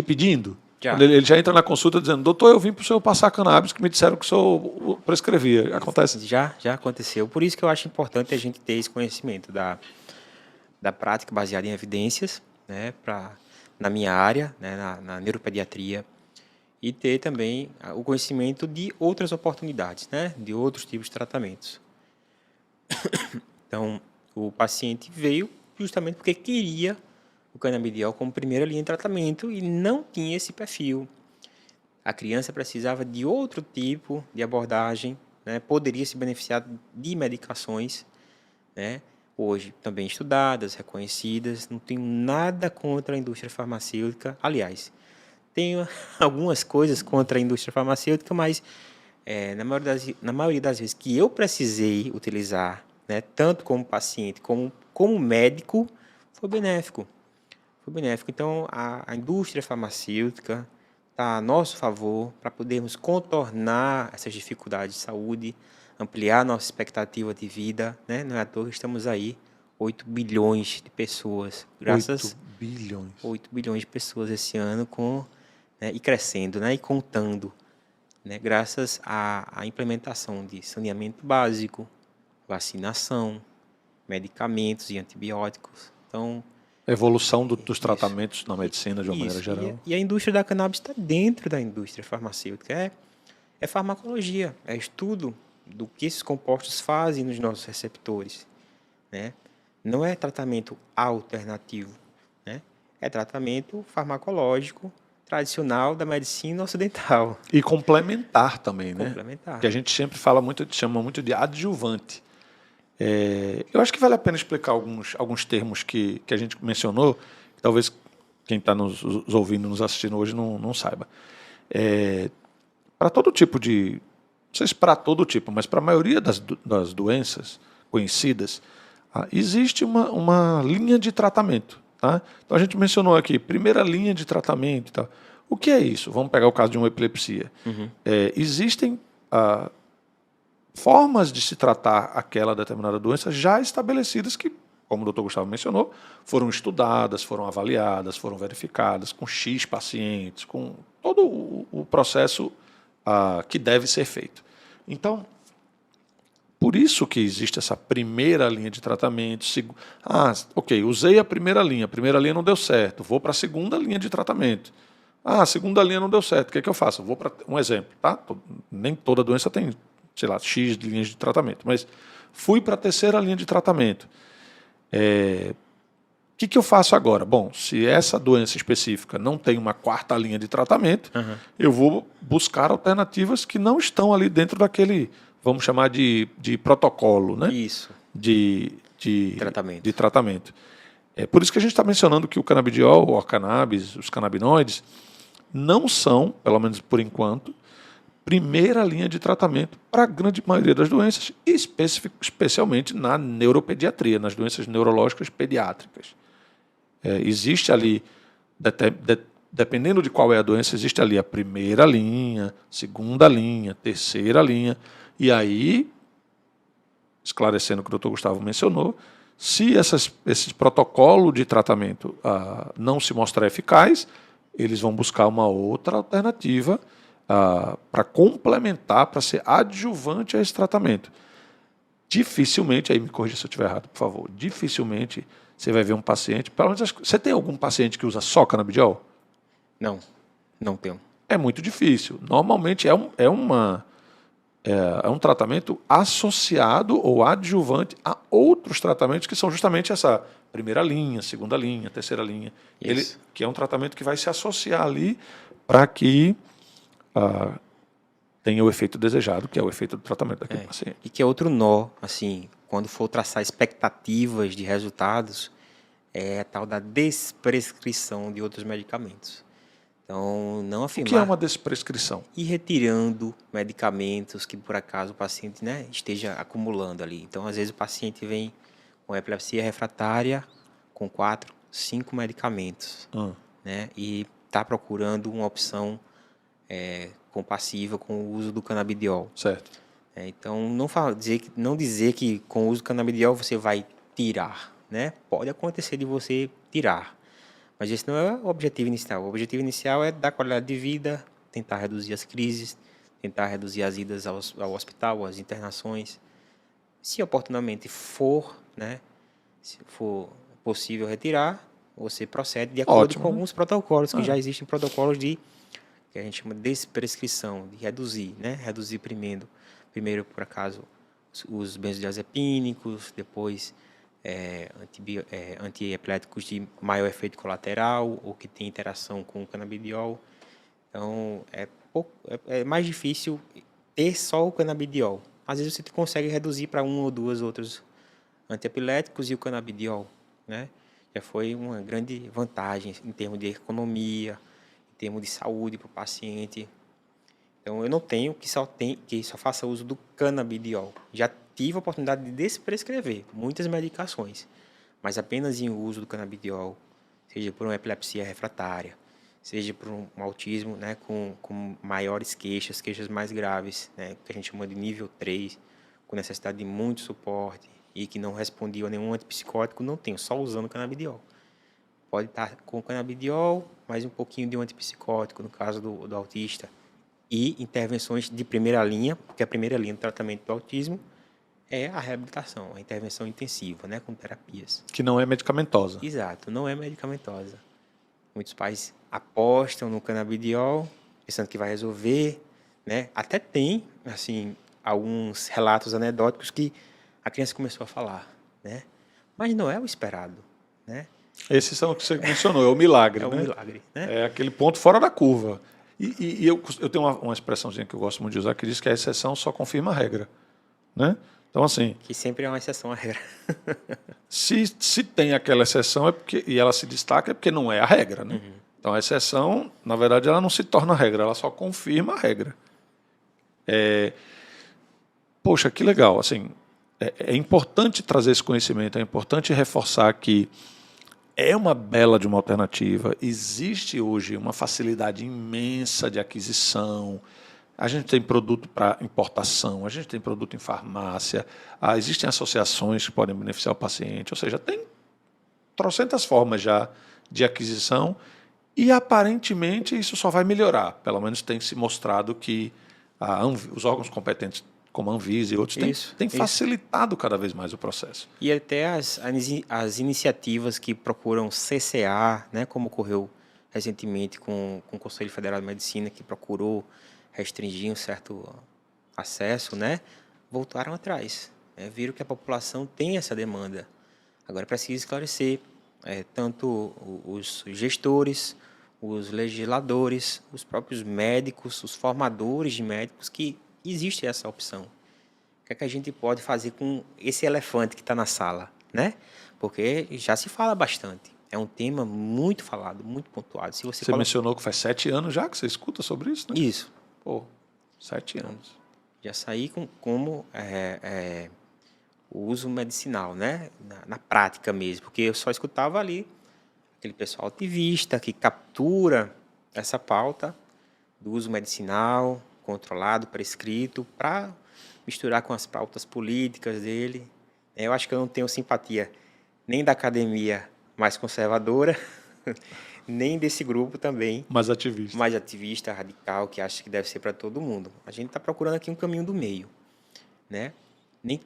pedindo? Já. Ele já entra na consulta dizendo, doutor, eu vim para o senhor passar cannabis, que me disseram que o senhor prescrevia. Acontece? Já aconteceu. Por isso que eu acho importante a gente ter esse conhecimento da prática baseada em evidências, né, na minha área, né, na neuropediatria, e ter também o conhecimento de outras oportunidades, né, de outros tipos de tratamentos. Então, o paciente veio justamente porque queria o canabidiol como primeira linha de tratamento e não tinha esse perfil. A criança precisava de outro tipo de abordagem, né, poderia se beneficiar de medicações, né, hoje também estudadas, reconhecidas. Não tenho nada contra a indústria farmacêutica. Aliás, tenho algumas coisas contra a indústria farmacêutica, mas na maioria das vezes que eu precisei utilizar, né, tanto como paciente como médico, foi benéfico. Foi benéfico. Então, a indústria farmacêutica está a nosso favor para podermos contornar essas dificuldades de saúde, ampliar nossa expectativa de vida, né? Não é à toa que estamos aí, 8 bilhões de pessoas. 8 bilhões. 8 bilhões de pessoas esse ano, né, e crescendo, né, e contando, né, graças à implementação de saneamento básico, vacinação, medicamentos e antibióticos. Então, Evolução dos tratamentos na medicina, de uma maneira geral. E a indústria da cannabis está dentro da indústria farmacêutica. É farmacologia, é estudo do que esses compostos fazem nos nossos receptores, né? Não é tratamento alternativo, né? É tratamento farmacológico tradicional da medicina ocidental. E complementar também, né? Complementar. Que a gente sempre chama muito de adjuvante. Eu acho que vale a pena explicar alguns termos que a gente mencionou, que talvez quem está nos ouvindo, nos assistindo hoje não saiba. Para todo tipo de... Não sei se para todo tipo, mas para a maioria das doenças conhecidas, existe uma linha de tratamento. Tá? Então a gente mencionou aqui, primeira linha de tratamento e tal. O que é isso? Vamos pegar o caso de uma epilepsia. Uhum. Existem formas de se tratar aquela determinada doença já estabelecidas que, como o Dr. Gustavo mencionou, foram estudadas, foram avaliadas, foram verificadas com X pacientes, com todo o processo que deve ser feito. Então, por isso que existe essa primeira linha de tratamento. Ok, usei a primeira linha não deu certo, vou para a segunda linha de tratamento. A segunda linha não deu certo, o que é que eu faço? Um exemplo, tá? Nem toda doença tem, sei lá, X linhas de tratamento, mas fui para a terceira linha de tratamento. O que eu faço agora? Bom, se essa doença específica não tem uma quarta linha de tratamento, eu vou buscar alternativas que não estão ali dentro daquele, vamos chamar de protocolo, né? Isso. De Tratamento. de tratamento. É por isso que a gente está mencionando que o canabidiol, ou a cannabis, os canabinoides, não são, pelo menos por enquanto, primeira linha de tratamento para a grande maioria das doenças, e especialmente na neuropediatria, nas doenças neurológicas pediátricas. Existe ali, dependendo de qual é a doença, existe ali a primeira linha, segunda linha, terceira linha, e aí, esclarecendo o que o Dr. Gustavo mencionou, se esse protocolo de tratamento não se mostrar eficaz, eles vão buscar uma outra alternativa para complementar, para ser adjuvante a esse tratamento. Dificilmente, aí me corrija se eu estiver errado, por favor, dificilmente você vai ver um paciente, pelo menos, você tem algum paciente que usa só canabidiol? Não, não tenho. É muito difícil. Normalmente é um tratamento associado ou adjuvante a outros tratamentos que são justamente essa primeira linha, segunda linha, terceira linha. Que é um tratamento que vai se associar ali para que tenha o efeito desejado, que é o efeito do tratamento daquele paciente. E que é outro nó, assim, quando for traçar expectativas de resultados, é a tal da desprescrição de outros medicamentos. Então, não afirmar... O que é uma desprescrição? Ir retirando medicamentos que, por acaso, o paciente, né, esteja acumulando ali. Então, às vezes, o paciente vem com epilepsia refratária com 4, 5 medicamentos, né, e está procurando uma opção compassiva com o uso do canabidiol. Certo. Então, não dizer que com o uso do canabidiol você vai tirar, né? Pode acontecer de você tirar, mas esse não é o objetivo inicial. O objetivo inicial é dar qualidade de vida, tentar reduzir as crises, tentar reduzir as idas ao hospital, as internações. Se oportunamente for, né, se for possível retirar, você procede de acordo com alguns protocolos, que já existem protocolos que a gente chama de desprescrição, de reduzir, né? Reduzir primeiro, por acaso, os benzodiazepínicos, depois antiepiléticos de maior efeito colateral ou que tem interação com o canabidiol. Então, é mais difícil ter só o canabidiol. Às vezes você consegue reduzir para 1 ou 2 outros antiepiléticos e o canabidiol, né? Já foi uma grande vantagem em termos de economia, em termos de saúde para o paciente. Então, eu não tenho que só faça uso do canabidiol. Já tive a oportunidade de desprescrever muitas medicações, mas apenas em uso do canabidiol, seja por uma epilepsia refratária, seja por um autismo, né, com maiores queixas mais graves, né, que a gente chama de nível 3, com necessidade de muito suporte e que não respondia a nenhum antipsicótico, não tenho, só usando canabidiol. Pode estar com canabidiol, mais um pouquinho de um antipsicótico, no caso do autista, e intervenções de primeira linha, porque a primeira linha do tratamento do autismo é a reabilitação, a intervenção intensiva, né, com terapias. Que não é medicamentosa. Exato, não é medicamentosa. Muitos pais apostam no canabidiol, pensando que vai resolver, né? Até tem, assim, alguns relatos anedóticos que a criança começou a falar, né? Mas não é o esperado, né? Esses são o que você mencionou, é o milagre, É né? um milagre, né? É aquele ponto fora da curva. E eu tenho uma expressãozinha que eu gosto muito de usar, que diz que a exceção só confirma a regra, né? Então, assim... Que sempre é uma exceção à regra. se tem aquela exceção e ela se destaca, é porque não é a regra, né? Então, a exceção, na verdade, ela não se torna a regra, ela só confirma a regra. Poxa, que legal. Assim, é importante trazer esse conhecimento, é importante reforçar que é uma bela de uma alternativa. Existe hoje uma facilidade imensa de aquisição. A gente tem produto para importação, a gente tem produto em farmácia, existem associações que podem beneficiar o paciente, ou seja, tem trocentas formas já de aquisição e, aparentemente, isso só vai melhorar. Pelo menos tem se mostrado que os órgãos competentes, como a Anvisa e outros, têm facilitado cada vez mais o processo. E até as iniciativas que procuram CCA, né, como ocorreu recentemente com o Conselho Federal de Medicina, que procurou restringir um certo acesso, né, voltaram atrás, viram que a população tem essa demanda. Agora é preciso esclarecer tanto os gestores, os legisladores, os próprios médicos, os formadores de médicos, que existe essa opção. O que é que a gente pode fazer com esse elefante que está na sala, né? Porque já se fala bastante. É um tema muito falado, muito pontuado. Se Você mencionou que faz 7 anos já que você escuta sobre isso, né? Isso. Pô, 7 anos. Já saí como o uso medicinal, né? Na prática mesmo, porque eu só escutava ali aquele pessoal ativista que captura essa pauta do uso medicinal, controlado, prescrito, para misturar com as pautas políticas dele. Eu acho que eu não tenho simpatia nem da academia mais conservadora, nem desse grupo também Mais ativista. mais ativista, radical, que acha que deve ser para todo mundo. A gente está procurando aqui um caminho do meio, né? Nem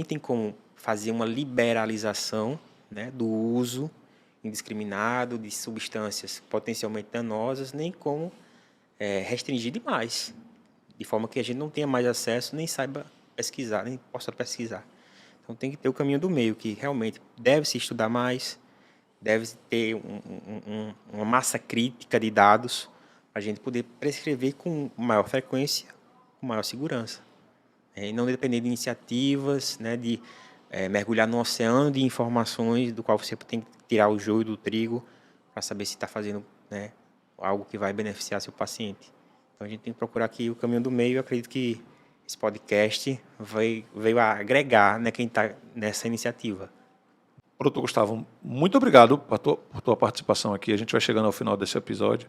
tem como fazer uma liberalização, né, do uso indiscriminado de substâncias potencialmente danosas, nem como restringir demais, de forma que a gente não tenha mais acesso, nem saiba pesquisar, nem possa pesquisar. Então tem que ter o caminho do meio, que realmente deve se estudar mais, deve ter uma massa crítica de dados para a gente poder prescrever com maior frequência, com maior segurança. E não depender de iniciativas, né, de mergulhar num oceano de informações do qual você tem que tirar o joio do trigo para saber se está fazendo, né, algo que vai beneficiar seu paciente. Então a gente tem que procurar aqui o caminho do meio. Eu acredito que esse podcast veio a agregar, né, quem está nessa iniciativa. Doutor Gustavo, muito obrigado por tua participação aqui. A gente vai chegando ao final desse episódio.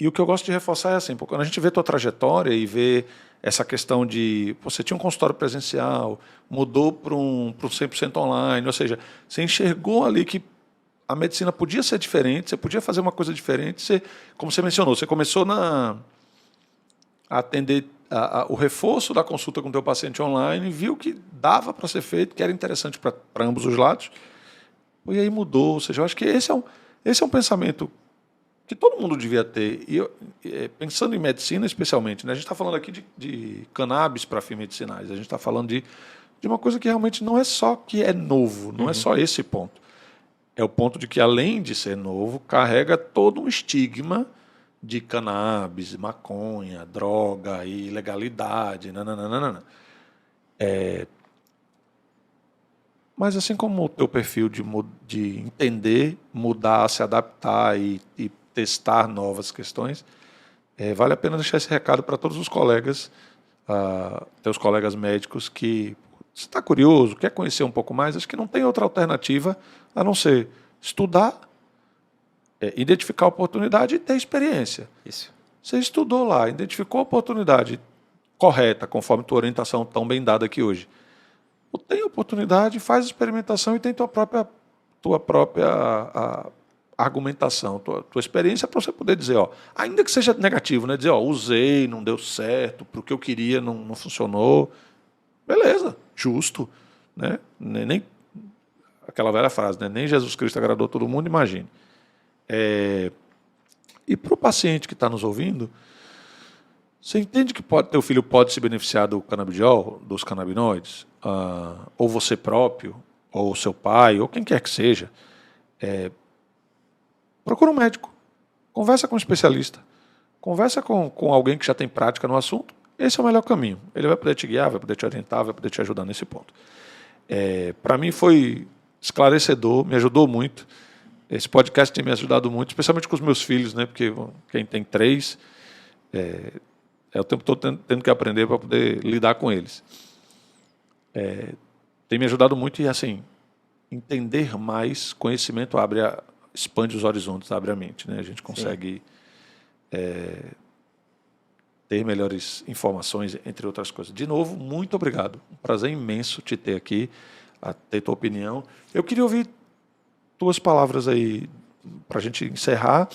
E o que eu gosto de reforçar é assim, porque quando a gente vê tua trajetória e vê essa questão de você tinha um consultório presencial, mudou para um 100% online, ou seja, você enxergou ali que a medicina podia ser diferente, você podia fazer uma coisa diferente. Você, como você mencionou, você começou a atender o reforço da consulta com o teu paciente online, viu que dava para ser feito, que era interessante para ambos os lados, e aí mudou. Ou seja, eu acho que esse é um pensamento que todo mundo devia ter. E pensando em medicina especialmente, né? A gente está falando aqui de cannabis para fins medicinais, a gente está falando de uma coisa que realmente não é só que é novo, não é só esse ponto. É o ponto de que, além de ser novo, carrega todo um estigma de cannabis, maconha, droga e ilegalidade. Nananana. Mas assim como o teu perfil de entender, mudar, se adaptar e testar novas questões, vale a pena deixar esse recado para todos os colegas, teus colegas médicos, que se está curioso, quer conhecer um pouco mais, acho que não tem outra alternativa a não ser estudar, identificar a oportunidade e ter experiência. Isso. Você estudou lá, identificou a oportunidade correta, conforme tua orientação tão bem dada aqui hoje. Tem oportunidade, faz experimentação e tem tua própria argumentação, tua experiência, para você poder dizer, ainda que seja negativo, né, dizer, usei, não deu certo, para o que eu queria não funcionou. Beleza, justo, né? Nem aquela velha frase, né? Nem Jesus Cristo agradou todo mundo, imagine. E para o paciente que está nos ouvindo, você entende que teu filho pode se beneficiar do canabidiol, dos canabinoides, ou você próprio, ou seu pai, ou quem quer que seja. Procura um médico, conversa com um especialista, conversa com alguém que já tem prática no assunto. Esse é o melhor caminho. Ele vai poder te guiar, vai poder te orientar, vai poder te ajudar nesse ponto. Para mim foi esclarecedor, me ajudou muito. Esse podcast tem me ajudado muito, especialmente com os meus filhos, né? Porque quem tem 3, o tempo todo tendo que aprender para poder lidar com eles. Tem me ajudado muito e, assim, entender mais, conhecimento expande os horizontes, abre a mente, né? A gente consegue ter melhores informações, entre outras coisas. De novo, muito obrigado. Um prazer imenso te ter aqui, ter tua opinião. Eu queria ouvir tuas palavras aí para a gente encerrar.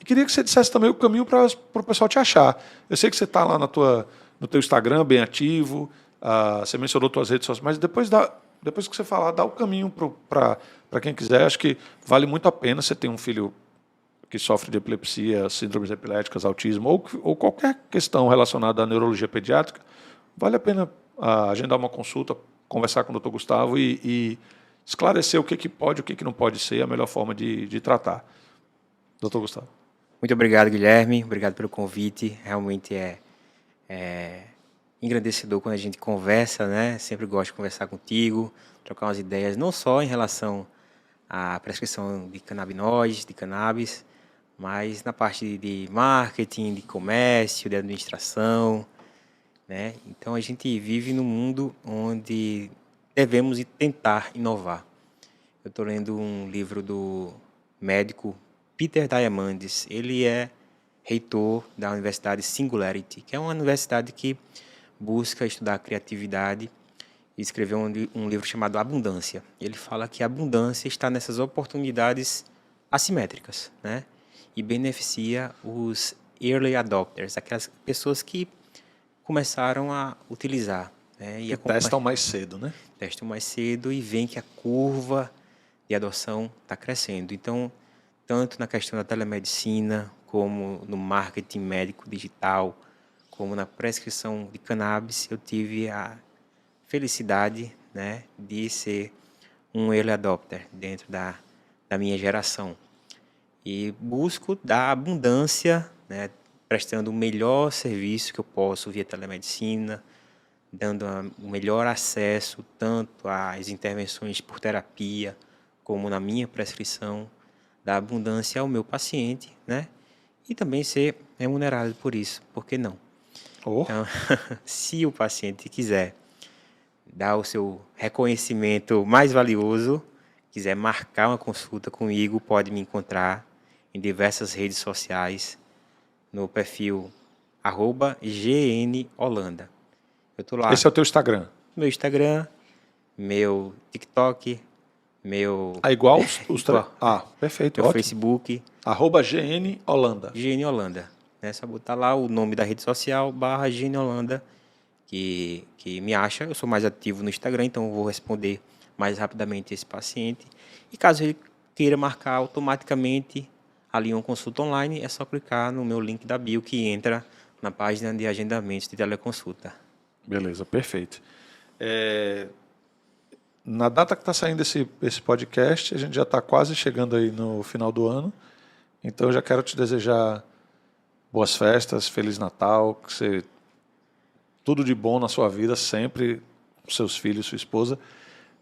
E queria que você dissesse também o caminho para o pessoal te achar. Eu sei que você está lá no teu Instagram, bem ativo, você mencionou tuas redes sociais, mas depois que você falar, dá o caminho para quem quiser. Acho que vale muito a pena. Você tem um filho que sofre de epilepsia, síndromes epiléticas, autismo, ou qualquer questão relacionada à neurologia pediátrica, vale a pena agendar uma consulta, conversar com o Dr. Gustavo e esclarecer o que pode, o que não pode ser a melhor forma de tratar. Dr. Gustavo. Muito obrigado, Guilherme. Obrigado pelo convite. Realmente é engrandecedor quando a gente conversa, né? Sempre gosto de conversar contigo, trocar umas ideias, não só em relação à prescrição de canabinoides, de cannabis, mas na parte de marketing, de comércio, de administração, né? Então a gente vive num mundo onde devemos tentar inovar. Eu estou lendo um livro do médico Peter Diamandis. Ele é reitor da Universidade Singularity, que é uma universidade que busca estudar a criatividade, e escreveu um livro chamado Abundância. Ele fala que a abundância está nessas oportunidades assimétricas, né? E beneficia os early adopters, aquelas pessoas que começaram a utilizar, né? E testam mais cedo, né? Testam mais cedo e veem que a curva de adoção está crescendo. Então, tanto na questão da telemedicina, como no marketing médico digital, como na prescrição de cannabis, eu tive a felicidade, né, de ser um early adopter dentro da minha geração. E busco dar abundância, né, prestando o melhor serviço que eu posso via telemedicina, dando o melhor acesso tanto às intervenções por terapia, como na minha prescrição, dar abundância ao meu paciente, né, e também ser remunerado por isso, por que não? Então, se o paciente quiser dar o seu reconhecimento mais valioso, quiser marcar uma consulta comigo, pode me encontrar em diversas redes sociais, no perfil @GNHolanda. Eu tô lá. Esse é o teu Instagram? Meu Instagram, meu TikTok, meu... igual os três? Perfeito, meu ótimo. Facebook. @GNHolanda. GNHolanda. É só botar lá o nome da rede social, /GNHolanda, que me acha. Eu sou mais ativo no Instagram, então eu vou responder mais rapidamente esse paciente. E caso ele queira marcar automaticamente ali uma consulta online, é só clicar no meu link da bio que entra na página de agendamentos de teleconsulta. Beleza, perfeito. Na data que está saindo esse podcast, a gente já está quase chegando aí no final do ano. Então eu já quero te desejar boas festas, Feliz Natal, que você tudo de bom na sua vida, sempre com seus filhos, sua esposa,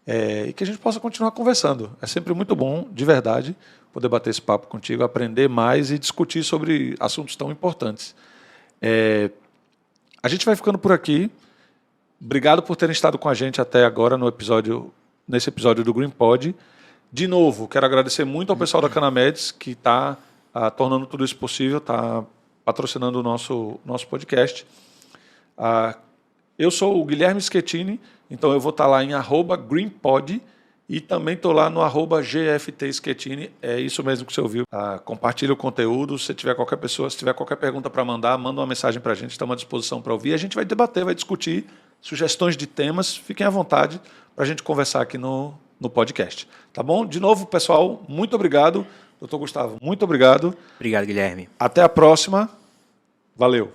e que a gente possa continuar conversando. É sempre muito bom, de verdade, poder bater esse papo contigo, aprender mais e discutir sobre assuntos tão importantes. A gente vai ficando por aqui. Obrigado por terem estado com a gente até agora nesse episódio do Green Pod. De novo, quero agradecer muito ao pessoal da Canameds que está tornando tudo isso possível, está patrocinando o nosso podcast. Eu sou o Guilherme Schettini, então eu vou estar lá em @greenpod e também estou lá no @GFTschettini. É isso mesmo que você ouviu. Compartilha o conteúdo. Se tiver qualquer pergunta para mandar, manda uma mensagem para a gente, estamos à disposição para ouvir. A gente vai debater, vai discutir sugestões de temas. Fiquem à vontade para a gente conversar aqui no podcast. Tá bom? De novo, pessoal, muito obrigado. Dr. Gustavo, muito obrigado. Obrigado, Guilherme. Até a próxima. Valeu.